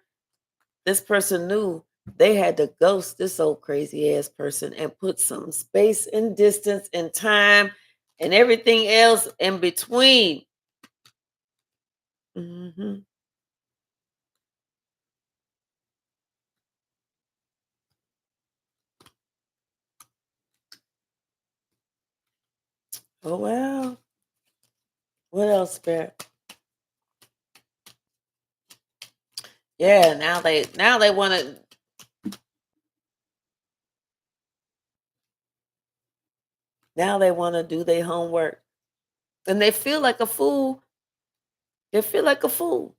this person knew they had to ghost this old crazy ass person and put some space and distance and time and everything else in between. Hmm. Oh well. What else, Bear? Yeah, now they wanna do their homework. And they feel like a fool. They feel like a fool.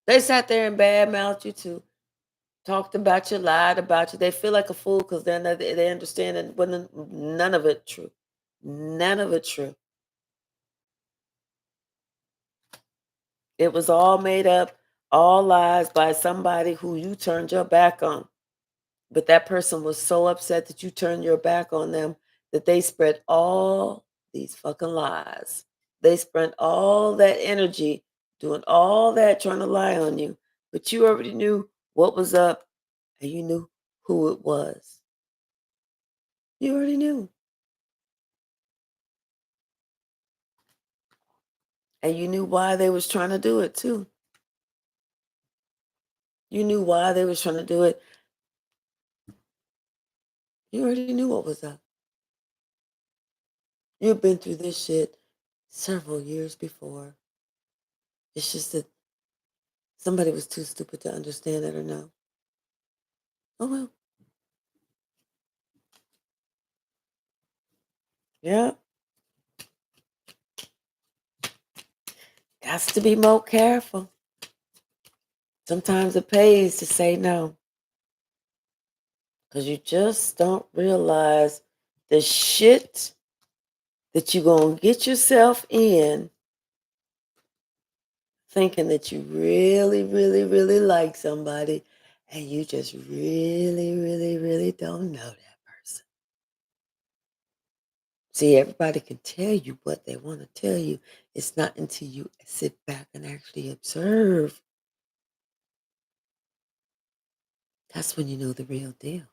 They sat there and badmouthed you too. Talked about you, lied about you. They feel like a fool because they understand that wasn't none of it true. None of it true. It was all made up, all lies by somebody who you turned your back on. But that person was so upset that you turned your back on them that they spread all these fucking lies. They spent all that energy doing all that trying to lie on you. But you already knew what was up and you knew who it was. You already knew. And you knew why they was trying to do it too. You knew why they was trying to do it. You already knew what was up. You've been through this shit several years before. It's just that somebody was too stupid to understand it or know. Oh well. Yeah. Got to be more careful. Sometimes it pays to say no. Because you just don't realize the shit that you're going to get yourself in thinking that you really, really, really like somebody and you just really, really, really don't know that person. See, everybody can tell you what they want to tell you. It's not until you sit back and actually observe That's when you know the real deal.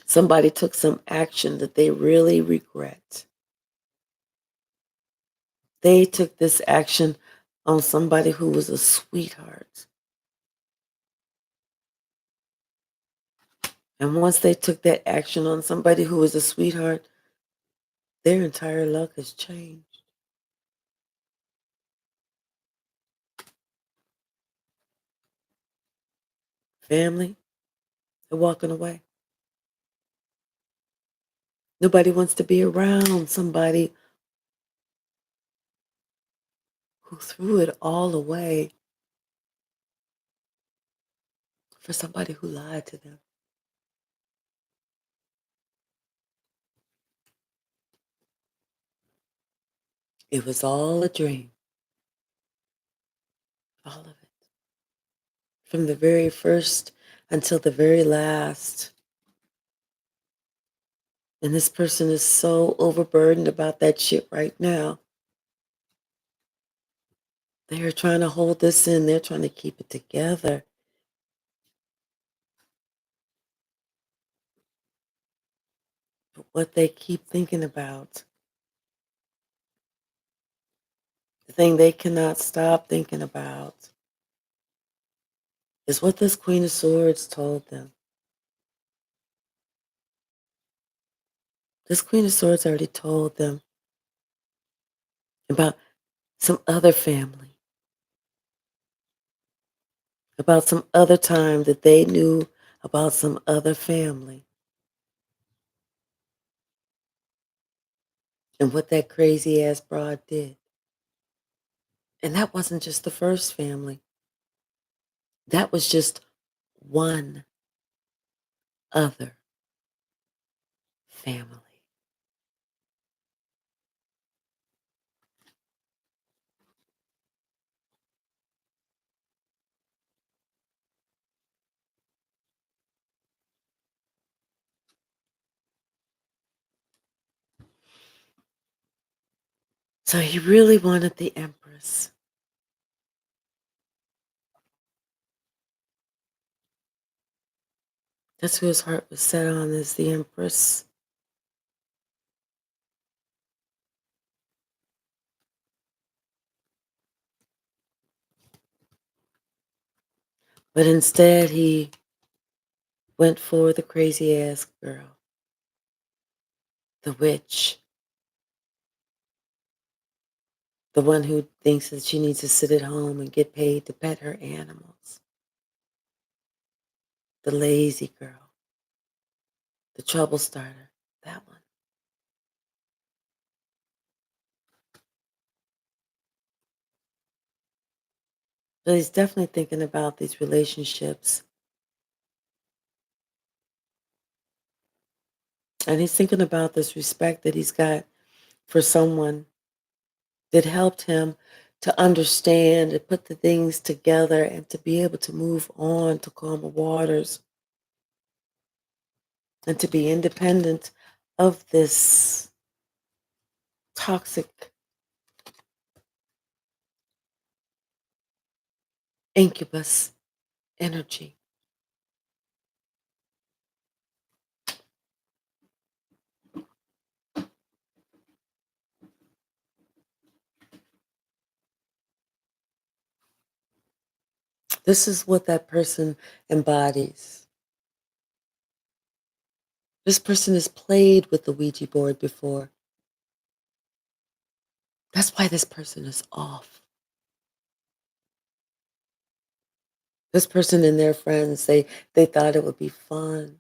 Somebody took some action that they really regret. They took this action on somebody who was a sweetheart. And once they took that action on somebody who was a sweetheart, their entire luck has changed. Family, they're walking away. Nobody wants to be around somebody who threw it all away for somebody who lied to them. It was all a dream, all of it. From the very first until the very last. And this person is so overburdened about that shit right now. They are trying to hold this in. They're trying to keep it together. But what they keep thinking about, the thing they cannot stop thinking about, is what this Queen of Swords told them. This Queen of Swords already told them about some other family, about some other time that they knew about some other family, and what that crazy ass broad did. And that wasn't just the first family. That was just one other family. So he really wanted the Empress. That's who his heart was set on, is the Empress. But instead, he went for the crazy ass girl, the witch, the one who thinks that she needs to sit at home and get paid to pet her animals, the lazy girl, the trouble starter, that one. So he's definitely thinking about these relationships. And he's thinking about this respect that he's got for someone that helped him to understand and put the things together and to be able to move on to calmer waters and to be independent of this toxic incubus energy. This is what that person embodies. This person has played with the Ouija board before. That's why this person is off. This person and their friends, they thought it would be fun.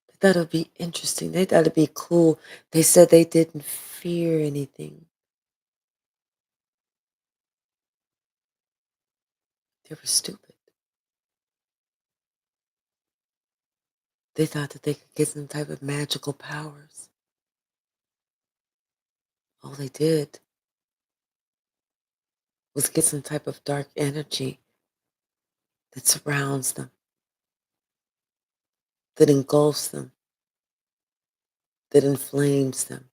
They thought it would be interesting. They thought it'd be cool. They said they didn't fear anything. They were stupid. They thought that they could get some type of magical powers. All they did was get some type of dark energy that surrounds them, that engulfs them, that inflames them,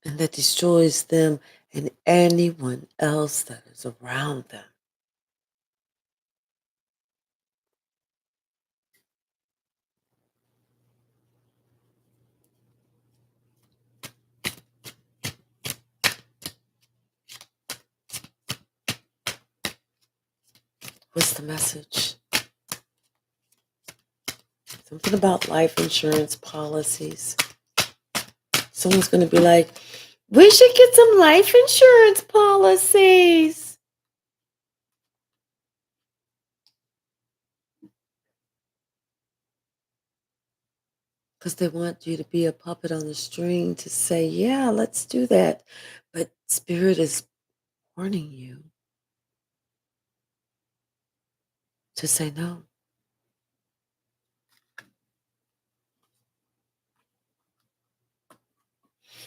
and that destroys them and anyone else that is around them. What's the message? Something about life insurance policies. Someone's going to be like, we should get some life insurance policies. Because they want you to be a puppet on the string to say, yeah, let's do that. But Spirit is warning you to say no.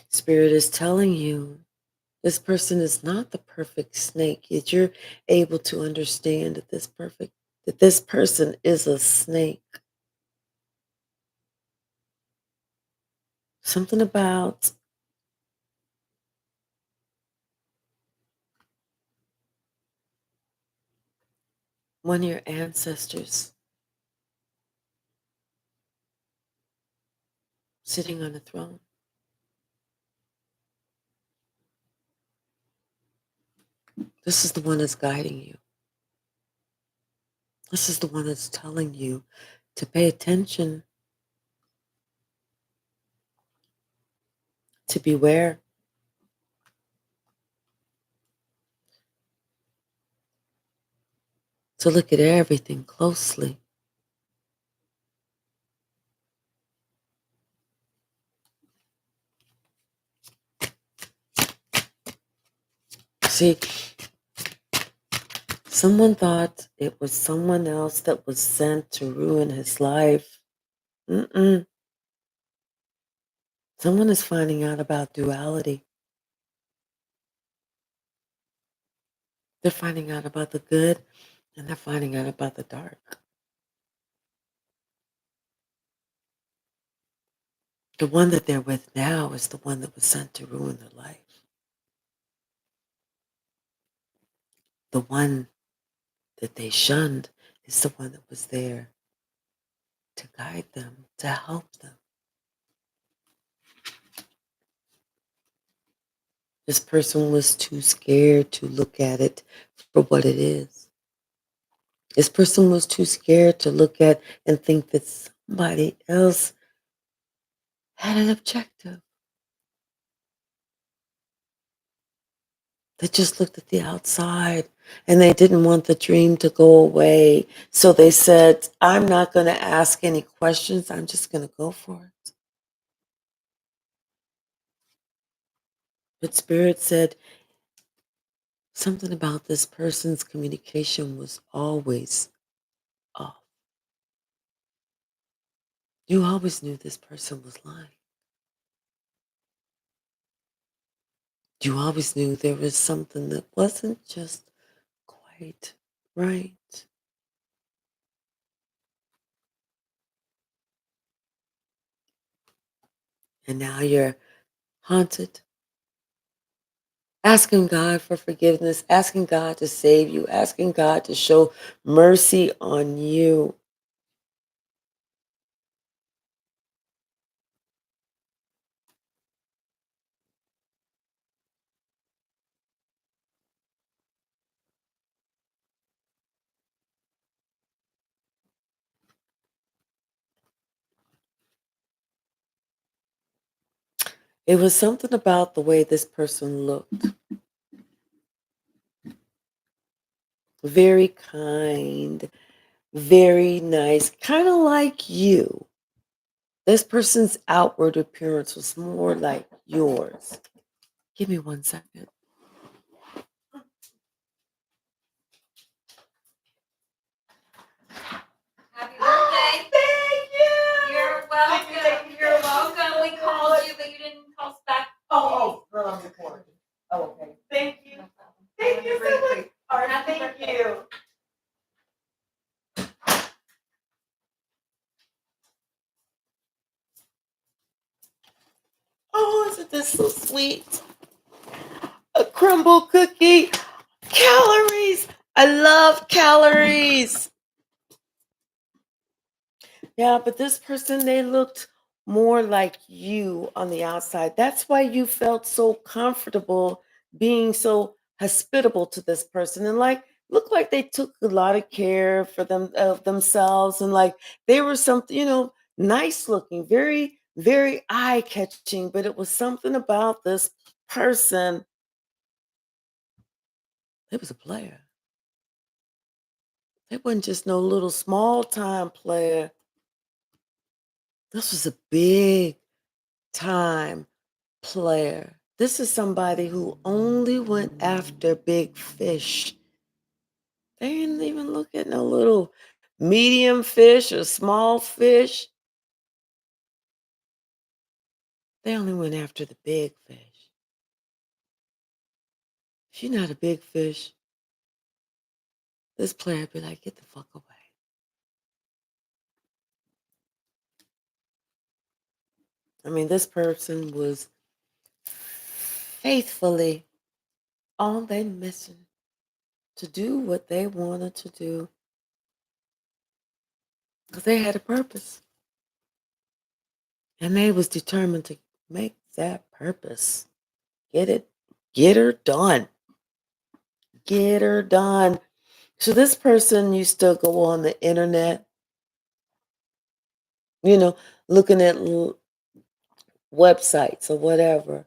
Spirit is telling you this person is not the perfect snake, yet you're able to understand that this person is a snake. Something about one of your ancestors sitting on a throne. This is the one that's guiding you. This is the one that's telling you to pay attention, to beware, to look at everything closely. See, someone thought it was someone else that was sent to ruin his life. Mm-mm. Someone is finding out about duality. They're finding out about the good and they're finding out about the dark. The one that they're with now is the one that was sent to ruin their life. The one that they shunned is the one that was there to guide them, to help them. This person was too scared to look at it for what it is. This person was too scared to look at and think that somebody else had an objective. They just looked at the outside and they didn't want the dream to go away. So they said, I'm not going to ask any questions. I'm just going to go for it. But Spirit said something about this person's communication was always off. You always knew this person was lying. You always knew there was something that wasn't just quite right. And now you're haunted, asking God for forgiveness, asking God to save you, asking God to show mercy on you. It was something about the way this person looked. Very kind, very nice, kind of like you. This person's outward appearance was more like yours. Give me 1 second. Happy birthday. Thank you. You're welcome. You're welcome. We called you, but you didn't call us back. Girl, I'm recording. Oh, okay. Thank you. Thank you so much. All right, thank you. Oh, isn't this so sweet? sweet. A crumble cookie. Calories. I love calories. Yeah, but this person, they looked more like you on the outside. That's why you felt so comfortable being so hospitable to this person. And like, looked like they took a lot of care for them of themselves. And like they were something, nice looking, very, very eye catching. But it was something about this person. It was a player. It wasn't just no little small time player. This was a big time player. This is somebody who only went after big fish. They didn't even look at no little medium fish or small fish. They only went after the big fish. If you're not a big fish, this player would be like, get the fuck away. I mean, this person was faithfully on their mission to do what they wanted to do because they had a purpose. And they was determined to make that purpose. Get it? Get her done. Get her done. So this person used to go on the internet, you know, looking at websites or whatever,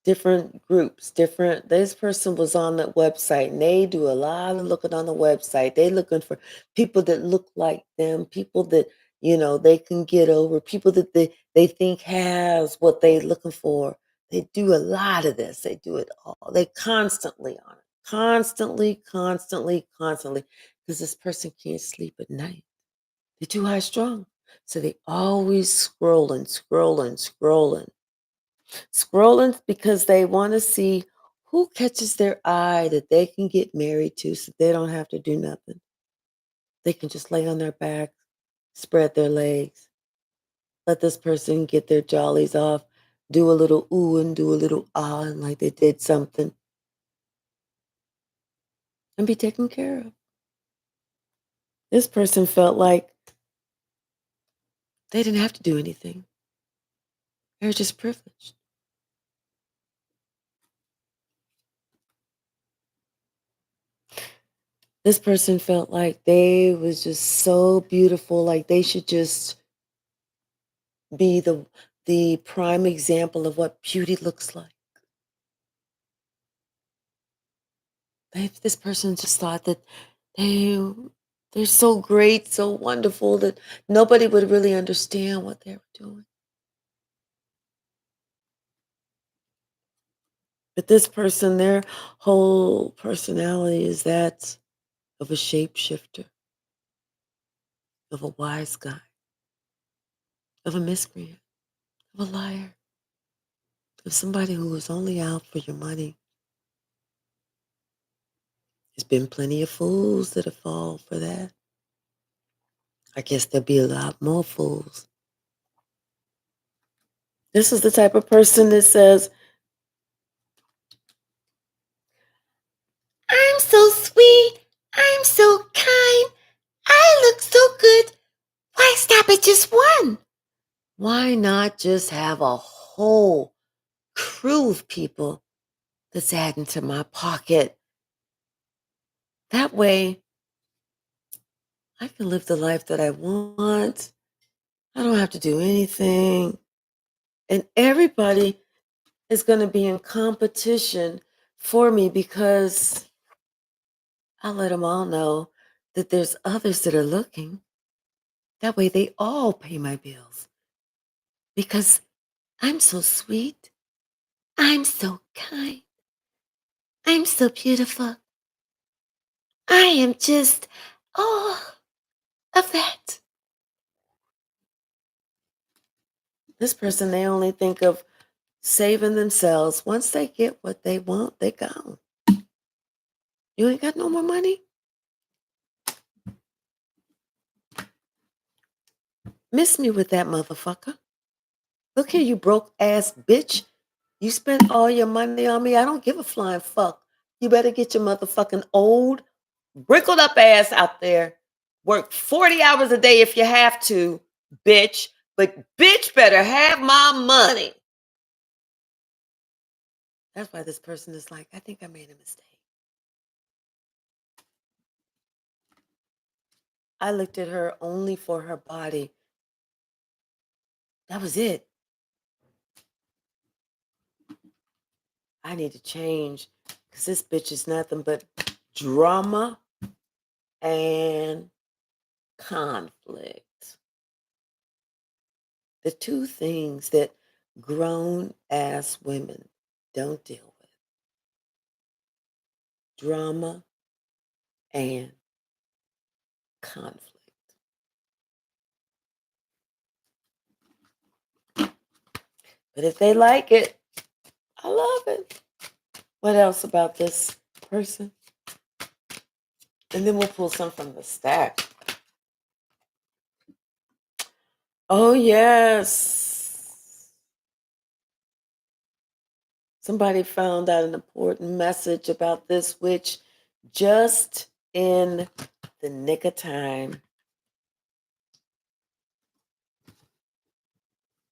different groups, this person was on that website and they do a lot of looking on the website. They looking for people that look like them, people that, they can get over, people that they think has what they looking for. They do a lot of this. They do it all. They constantly on it. Constantly, constantly, constantly. Because this person can't sleep at night. They're too high strung. So they always scrolling, scrolling, scrolling. Scrolling because they want to see who catches their eye that they can get married to so they don't have to do nothing. They can just lay on their back, spread their legs, let this person get their jollies off, do a little ooh and do a little ah, and like they did something, and be taken care of. This person felt like they didn't have to do anything. They were just privileged. This person felt like they was just so beautiful, like they should just be the prime example of what beauty looks like. This person just thought that they they're so great, so wonderful that nobody would really understand what they were doing. But this person, their whole personality is that of a shapeshifter, of a wise guy, of a miscreant, of a liar, of somebody who is only out for your money. There's been plenty of fools that have fallen for that. I guess there'll be a lot more fools. This is the type of person that says, I'm so sweet. I'm so kind. I look so good. Why stop at just one? Why not just have a whole crew of people that's adding to my pocket? That way, I can live the life that I want. I don't have to do anything. And everybody is going to be in competition for me because I let them all know that there's others that are looking. That way they all pay my bills because I'm so sweet. I'm so kind. I'm so beautiful. I am just all of that. This person, they only think of saving themselves. Once they get what they want, they gone. You ain't got no more money? Miss me with that motherfucker. Look here, you broke ass bitch. You spent all your money on me. I don't give a flying fuck. You better get your motherfucking old, wrinkled up ass out there. Work 40 hours a day if you have to, bitch. But bitch better have my money. That's why this person is like, I think I made a mistake. I looked at her only for her body. That was it. I need to change because this bitch is nothing but drama and conflict. The two things that grown ass women don't deal with: drama and conflict. But if they like it, I love it. What else about this person? And then we'll pull some from the stack. Oh, yes. Somebody found out an important message about this witch just in the nick of time.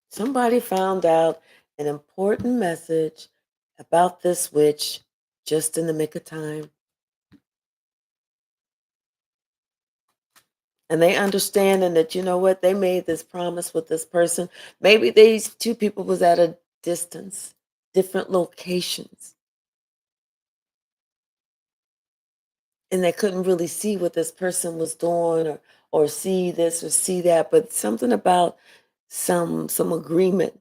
Somebody found out an important message about this witch just in the nick of time. And they understanding that, you know what, they made this promise with this person. Maybe these two people was at a distance, different locations. And they couldn't really see what this person was doing or see this or see that. But something about some agreement.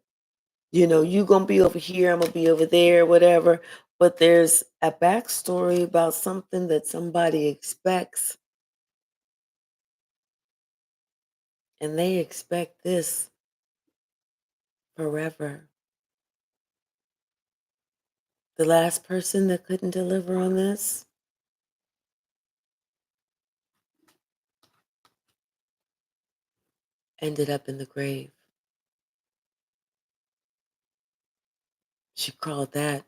You know, you gonna be over here, I'm gonna be over there, whatever. But there's a backstory about something that somebody expects, and they expect this forever. The last person that couldn't deliver on this ended up in the grave. She called that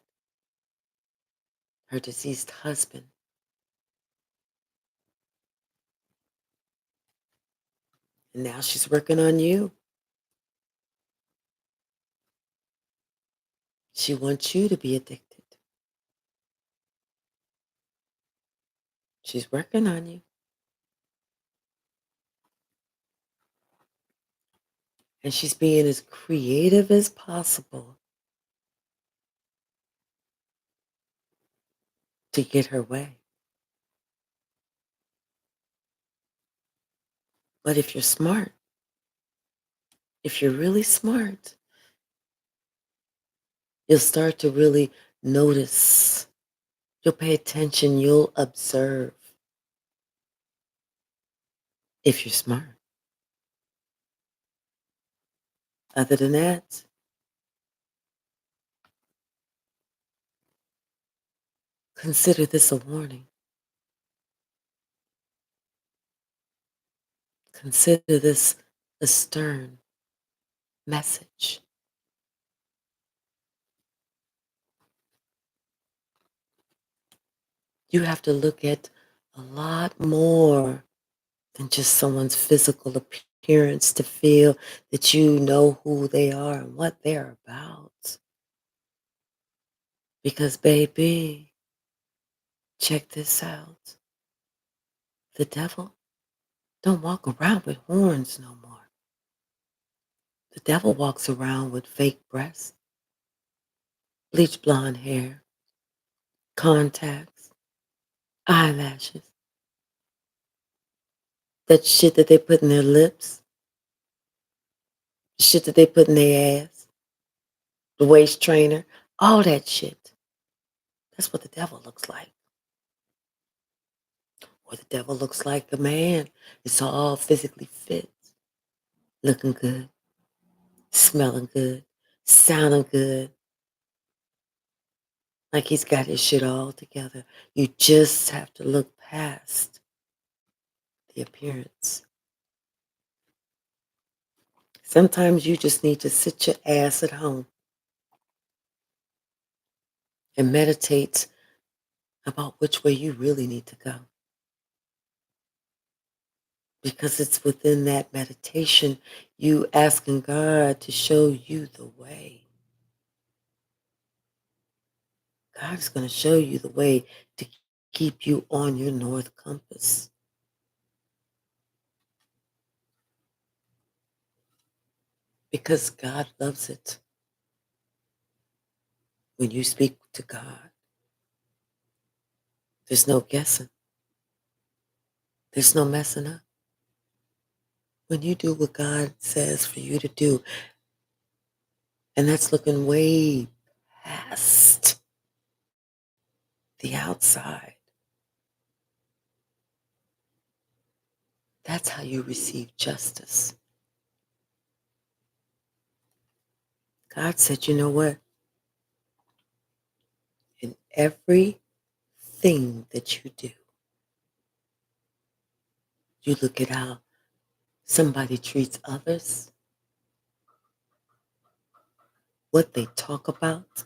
her deceased husband. And now she's working on you. She wants you to be addicted. She's working on you. And she's being as creative as possible to get her way. But if you're smart, if you're really smart, you'll start to really notice. You'll pay attention. You'll observe if you're smart. Other than that, consider this a warning. Consider this a stern message. You have to look at a lot more than just someone's physical appearance to feel that you know who they are and what they're about. Because, baby, check this out. The devil don't walk around with horns no more. The devil walks around with fake breasts, bleach blonde hair, contacts, eyelashes, that shit that they put in their lips, the shit that they put in their ass, the waist trainer, all that shit. That's what the devil looks like. Or the devil looks like the man. It's all physically fit, looking good, smelling good, sounding good, like he's got his shit all together. You just have to look past the appearance. Sometimes you just need to sit your ass at home and meditate about which way you really need to go. Because it's within that meditation, you asking God to show you the way. God is going to show you the way to keep you on your north compass. Because God loves it when you speak to God. There's no guessing. There's no messing up. When you do what God says for you to do, and that's looking way past the outside, that's how you receive justice. God said, you know what? In everything that you do, you look at how somebody treats others, what they talk about,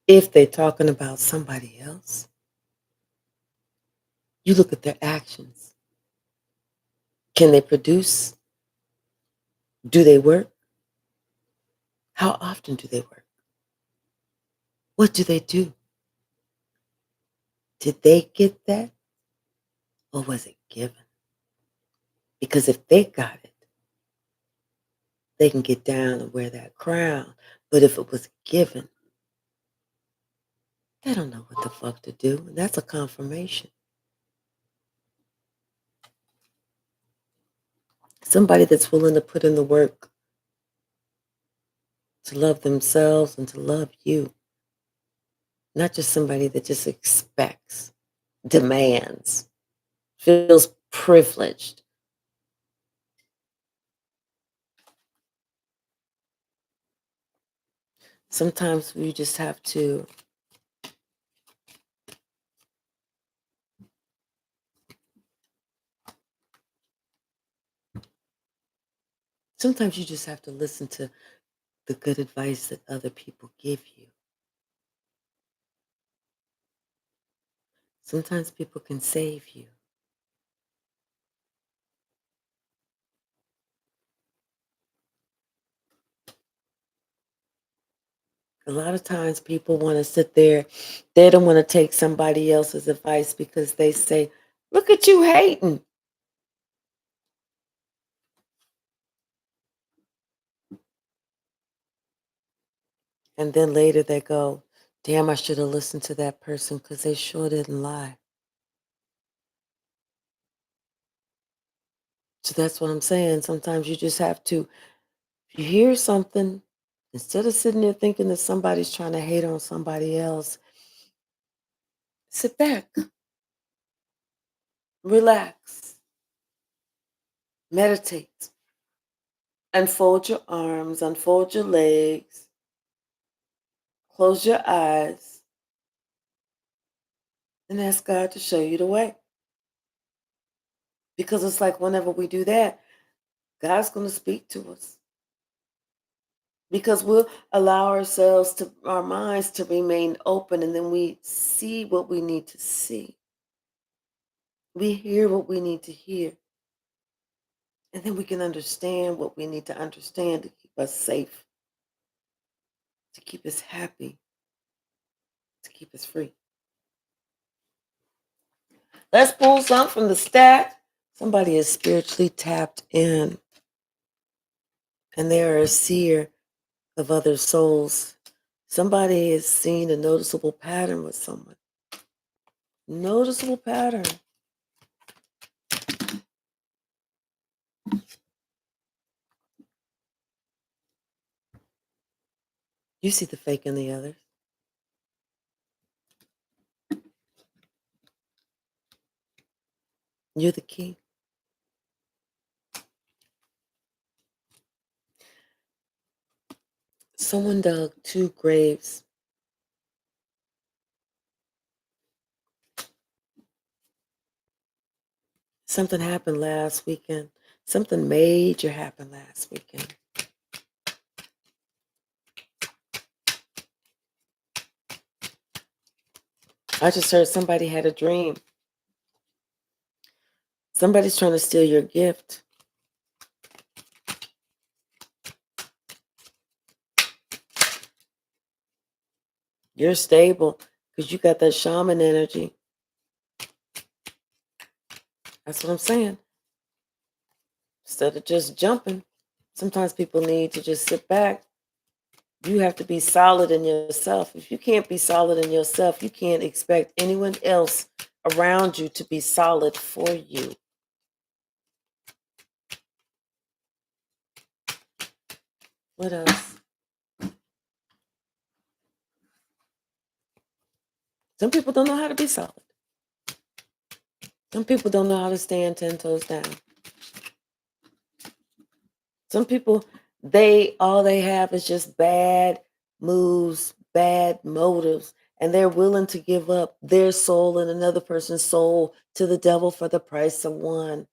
if they're talking about somebody else, you look at their actions. Can they produce? Do they work? How often do they work? What do they do? Did they get that or was it given? Because if they got it, they can get down and wear that crown. But if it was given, they don't know what the fuck to do. And that's a confirmation. Somebody that's willing to put in the work to love themselves and to love you. Not just somebody that just expects, demands, feels privileged. Sometimes we just have to sometimes you just have to listen to the good advice that other people give you. Sometimes people can save you. A lot of times people want to sit there, they don't want to take somebody else's advice because they say, look at you hating. And then later they go, damn, I should have listened to that person because they sure didn't lie. So that's what I'm saying. Sometimes you just have to, if you hear something, instead of sitting there thinking that somebody's trying to hate on somebody else, sit back, relax, meditate, unfold your arms, unfold your legs, close your eyes, and ask God to show you the way. Because it's like whenever we do that, God's going to speak to us. Because we'll allow ourselves to, our minds to remain open, and then we see what we need to see. We hear what we need to hear. And then we can understand what we need to understand to keep us safe, to keep us happy, to keep us free. Let's pull some from the stack. Somebody is spiritually tapped in, and they are a seer of other souls. Somebody has seen a noticeable pattern with someone. Noticeable pattern. You see the fake in the others. You're the key. Someone dug 2 graves. Something happened last weekend. Something major happened last weekend. I just heard somebody had a dream. Somebody's trying to steal your gift. You're stable because you got that shaman energy. That's what I'm saying. Instead of just jumping, sometimes people need to just sit back. You have to be solid in yourself. If you can't be solid in yourself, you can't expect anyone else around you to be solid for you. What else? Some people don't know how to be solid. Some people don't know how to stand 10 toes down. Some people, all they have is just bad moves, bad motives, and they're willing to give up their soul and another person's soul to the devil for the price of one.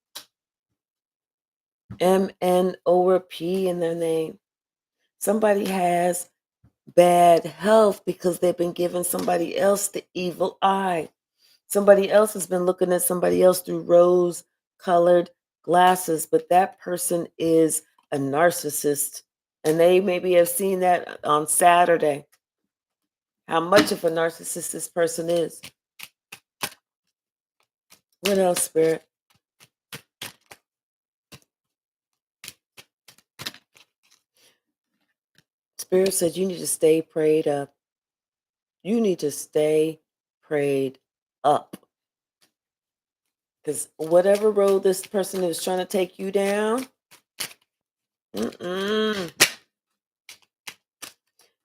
M-N-O or P in their name. Somebody has bad health because they've been giving somebody else the evil eye. Somebody else has been looking at somebody else through rose-colored glasses, but that person is a narcissist. And they maybe have seen that on Saturday, how much of a narcissist this person is. What else, Spirit? Spirit said you need to stay prayed up. You need to stay prayed up. Because whatever road this person is trying to take you down, you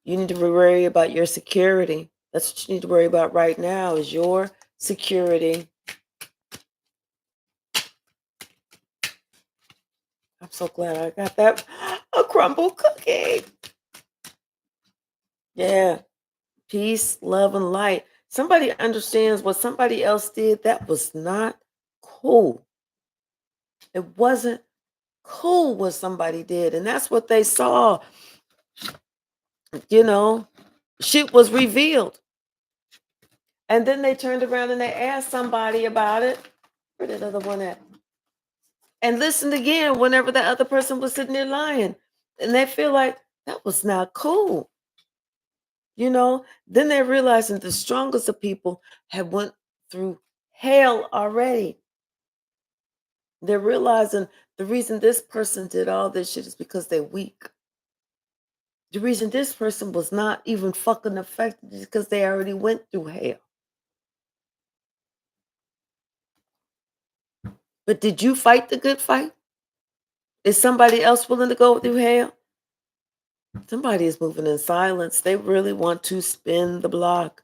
need to worry about your security. That's what you need to worry about right now is your security. I'm so glad I got that. A crumble cookie. Yeah. Peace, love, and light. Somebody understands what somebody else did. That was not cool. It wasn't cool what somebody did. And that's what they saw. Shit was revealed. And then they turned around and they asked somebody about it. Where did the other one at? And listened again whenever the other person was sitting there lying. And they feel like that was not cool. Then they're realizing the strongest of people have went through hell already. They're realizing the reason this person did all this shit is because they're weak. The reason this person was not even fucking affected is because they already went through hell. But did you fight the good fight? Is somebody else willing to go through hell? Somebody is moving in silence. They really want to spin the block.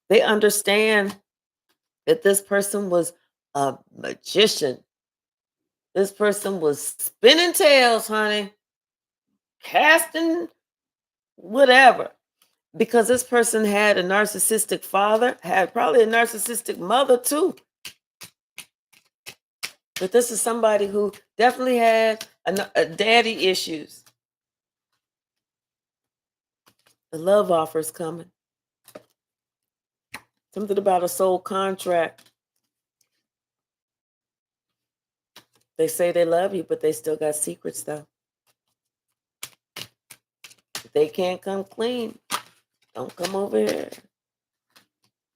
They understand that this person was a magician. This person was spinning tails, honey, casting whatever. Because this person had a narcissistic father, had probably a narcissistic mother too. But this is somebody who definitely had a daddy issues. The love offer's coming. Something about a soul contract. They say they love you, but they still got secrets though. If they can't come clean, don't come over here.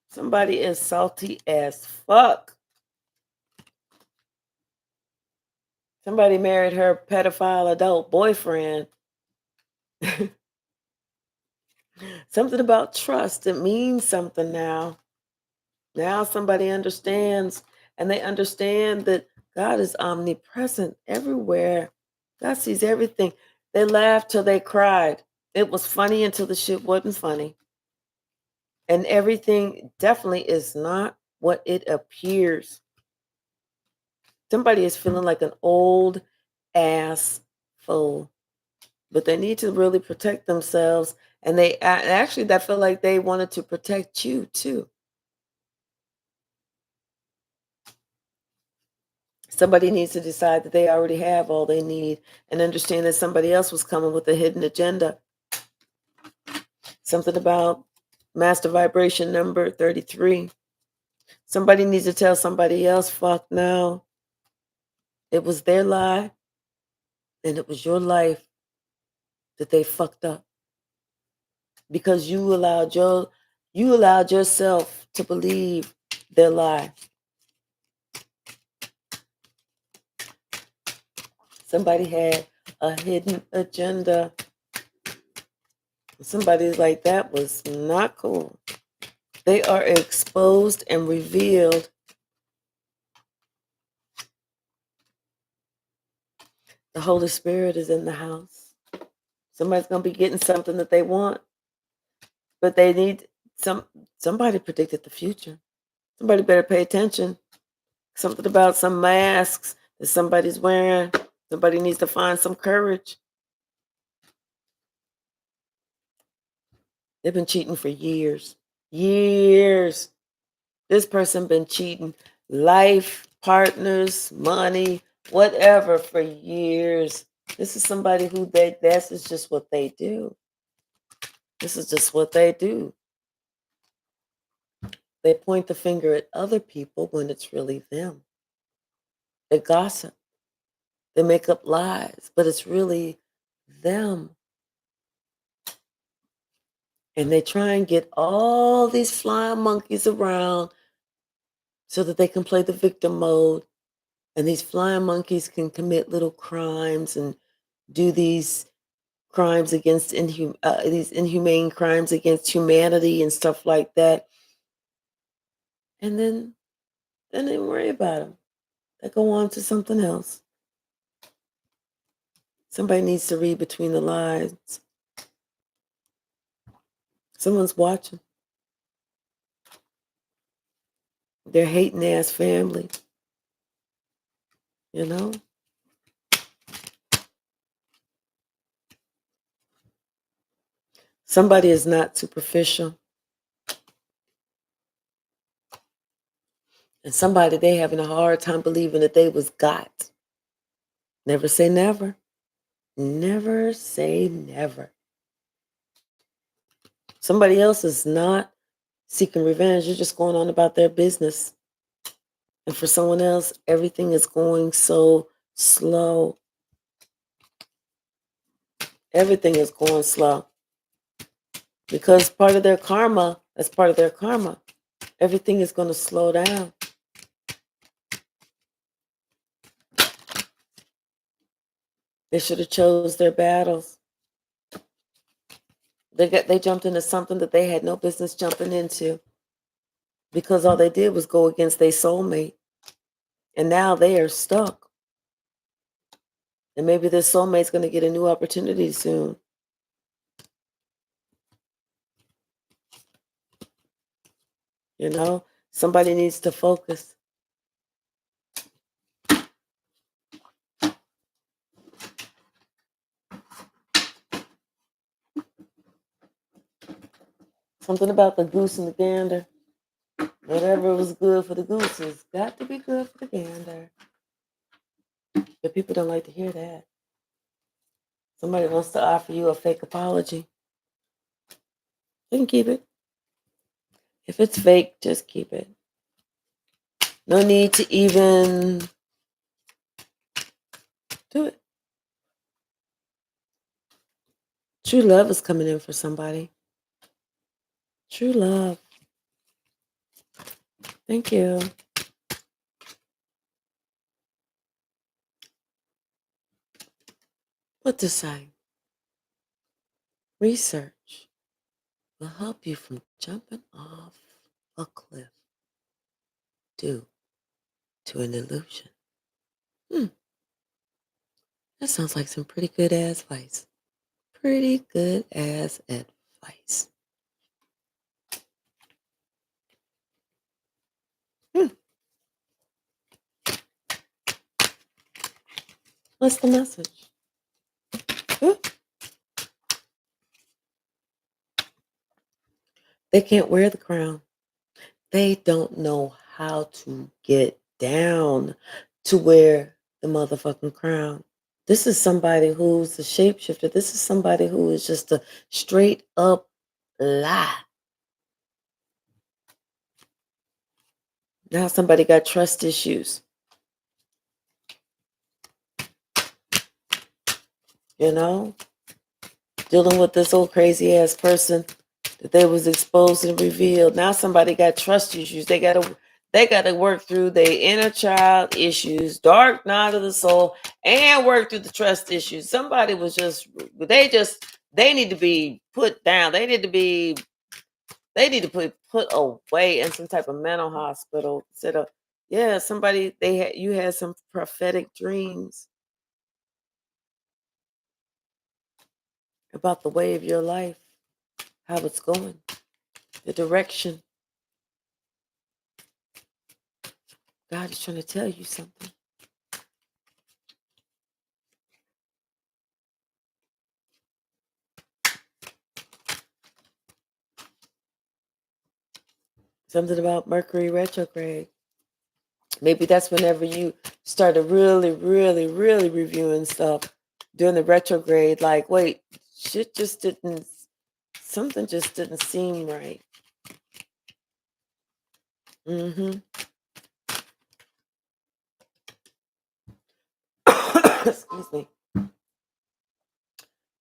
Somebody is salty as fuck. Somebody married her pedophile adult boyfriend. Something about trust. It means something now. Now somebody understands, and they understand that God is omnipresent everywhere. God sees everything. They laughed till they cried. It was funny until the shit wasn't funny. And everything definitely is not what it appears. Somebody is feeling like an old ass fool, but they need to really protect themselves. And they actually, I feel like they wanted to protect you too. Somebody needs to decide that they already have all they need and understand that somebody else was coming with a hidden agenda. Something about master vibration number 33. Somebody needs to tell somebody else, fuck no. It was their lie and it was your life that they fucked up because you allowed yourself to believe their lie. Somebody had a hidden agenda. Somebody's like, that was not cool. They are exposed and revealed. The Holy Spirit is in the house. Somebody's going to be getting something that they want, but they need somebody predicted the future. Somebody better pay attention. Something about some masks that somebody's wearing. Somebody needs to find some courage. They've been cheating for years. Years. This person been cheating life, partners, money, whatever for years. This is somebody who this is just what they do. This is just what they do. They point the finger at other people when it's really them. They gossip. They make up lies, but it's really them. And they try and get all these flying monkeys around so that they can play the victim mode. And these flying monkeys can commit little crimes and do these crimes against these inhumane crimes against humanity and stuff like that. And then they worry about them. They go on to something else. Somebody needs to read between the lines. Someone's watching. Their hating ass family. You know? Somebody is not superficial. And somebody, they having a hard time believing that they was God. Never say never. Never say never. Somebody else is not seeking revenge. You're just going on about their business. And for someone else, everything is going so slow. Everything is going slow. Because part of their karma, that's part of their karma. Everything is going to slow down. They should have chose their battles. They jumped into something that they had no business jumping into because all they did was go against their soulmate. And now they are stuck. And maybe their soulmate's going to get a new opportunity soon. You know, somebody needs to focus. Something about the goose and the gander. Whatever was good for the goose has got to be good for the gander. But people don't like to hear that. Somebody wants to offer you a fake apology. You can keep it. If it's fake, just keep it. No need to even do it. True love is coming in for somebody. True love. Thank you. What to say? Research will help you from jumping off a cliff due to an illusion. That sounds like some pretty good ass advice. Pretty good ass advice. What's the message? They can't wear the crown. They don't know how to get down to wear the motherfucking crown. This is somebody who's a shapeshifter. This is somebody who is just a straight up lie. Now somebody got trust issues. You know, dealing with this old crazy ass person that they was exposed and revealed. Now somebody got trust issues. They gotta work through their inner child issues, dark night of the soul, and work through the trust issues. Somebody was they need to be put down. They need to put away in some type of mental hospital. Instead of, yeah, somebody you had some prophetic dreams about the way of your life, how it's going, the direction. God is trying to tell you something. Something about Mercury retrograde. Maybe that's whenever you started really, really, really reviewing stuff during the retrograde. Like, wait, shit just didn't, something just didn't seem right. Mm-hmm. Excuse me.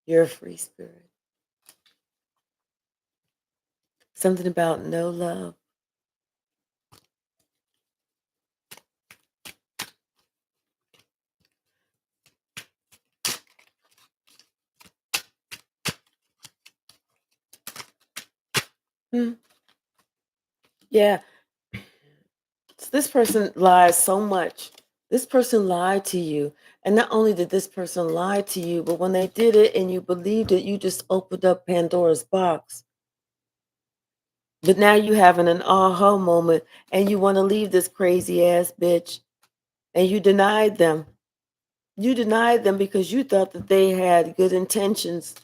You're a free spirit. Something about no love. Hmm. Yeah. So this person lies so much. This person lied to you. And not only did this person lie to you, but when they did it and you believed it, you just opened up Pandora's box. But now you having an aha moment and you want to leave this crazy ass bitch and you denied them. You denied them because you thought that they had good intentions.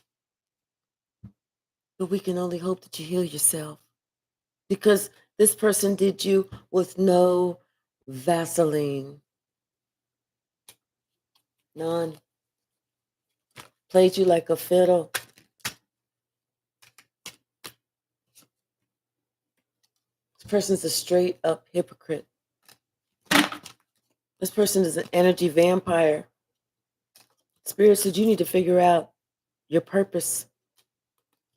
But we can only hope that you heal yourself because this person did you with no Vaseline. None. Played you like a fiddle. This person's a straight up hypocrite. This person is an energy vampire. Spirit said you need to figure out your purpose.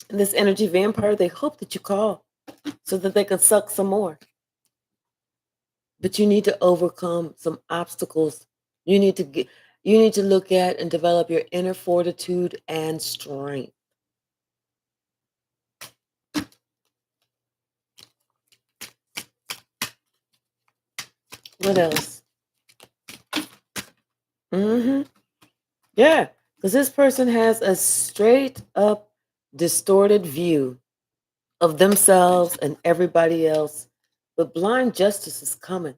And this energy vampire, they hope that you call so that they can suck some more. But you need to overcome some obstacles. You need to look at and develop your inner fortitude and strength. What else? Mm-hmm. Yeah, because this person has a straight up distorted view of themselves and everybody else. But blind justice is coming.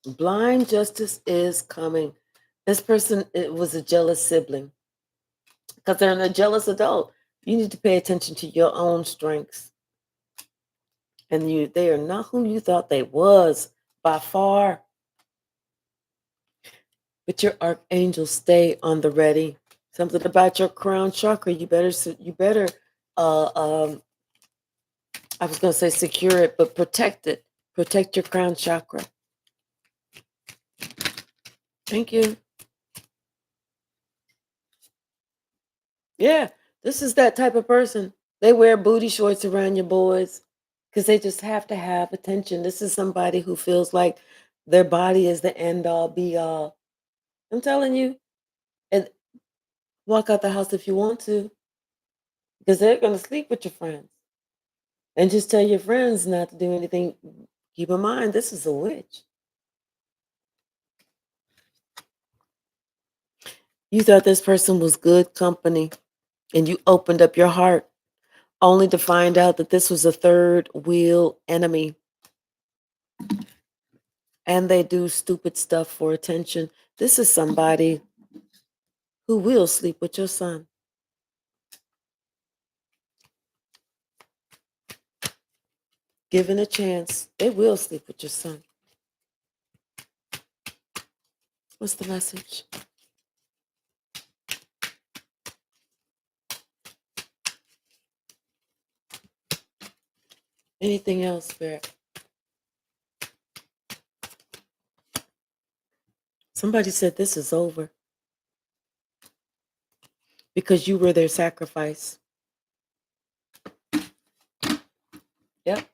Blind justice is coming. This person, it was a jealous sibling because they're a jealous adult. You need to pay attention to your own strengths. And they are not who you thought they was by far. But your archangels stay on the ready. Something about your crown chakra. You better uh um I was gonna say secure it, but protect it. Protect your crown chakra. Thank you. Yeah, this is that type of person. They wear booty shorts around your boys because they just have to have attention. This is somebody who feels like their body is the end all be all. I'm telling you, and walk out the house if you want to because they're going to sleep with your friends. And just tell your friends not to do anything. Keep in mind, this is a witch. You thought this person was good company and you opened up your heart only to find out that this was a third wheel enemy. And they do stupid stuff for attention. This is somebody who will sleep with your son. Given a chance, they will sleep with your son. What's the message? Anything else, Spirit? Somebody said this is over because you were their sacrifice. Yep.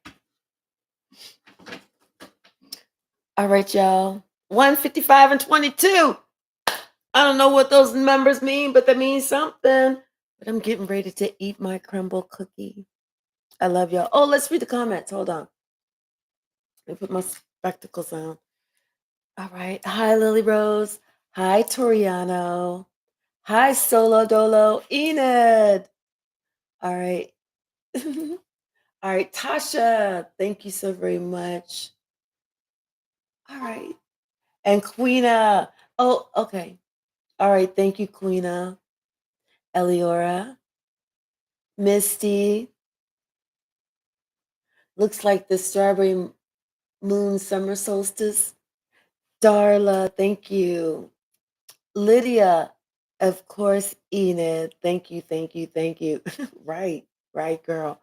All right, y'all. 155 and 22. I don't know what those numbers mean, but that means something. But I'm getting ready to eat my crumble cookie. I love y'all. Oh, let's read the comments. Hold on. Let me put my spectacles on. All right. Hi, Lily Rose. Hi, Toriano. Hi, Solo Dolo. Enid. All right. All right, Tasha. Thank you so very much. All right. And Queena. Oh, okay. All right. Thank you, Queena. Eliora. Misty. Looks like the strawberry moon summer solstice. Darla, thank you. Lydia, of course, Enid. Thank you, thank you, thank you. Right, right, girl.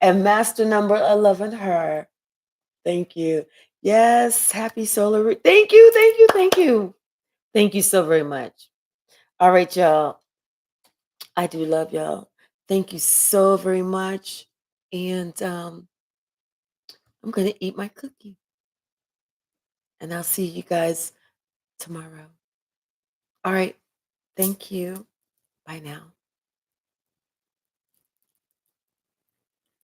And master number 11, her. Thank you. Yes, happy solar. Thank you, thank you, thank you. Thank you so very much. All right, y'all. I do love y'all. Thank you so very much. And I'm going to eat my cookie. And I'll see you guys tomorrow. All right. Thank you. Bye now.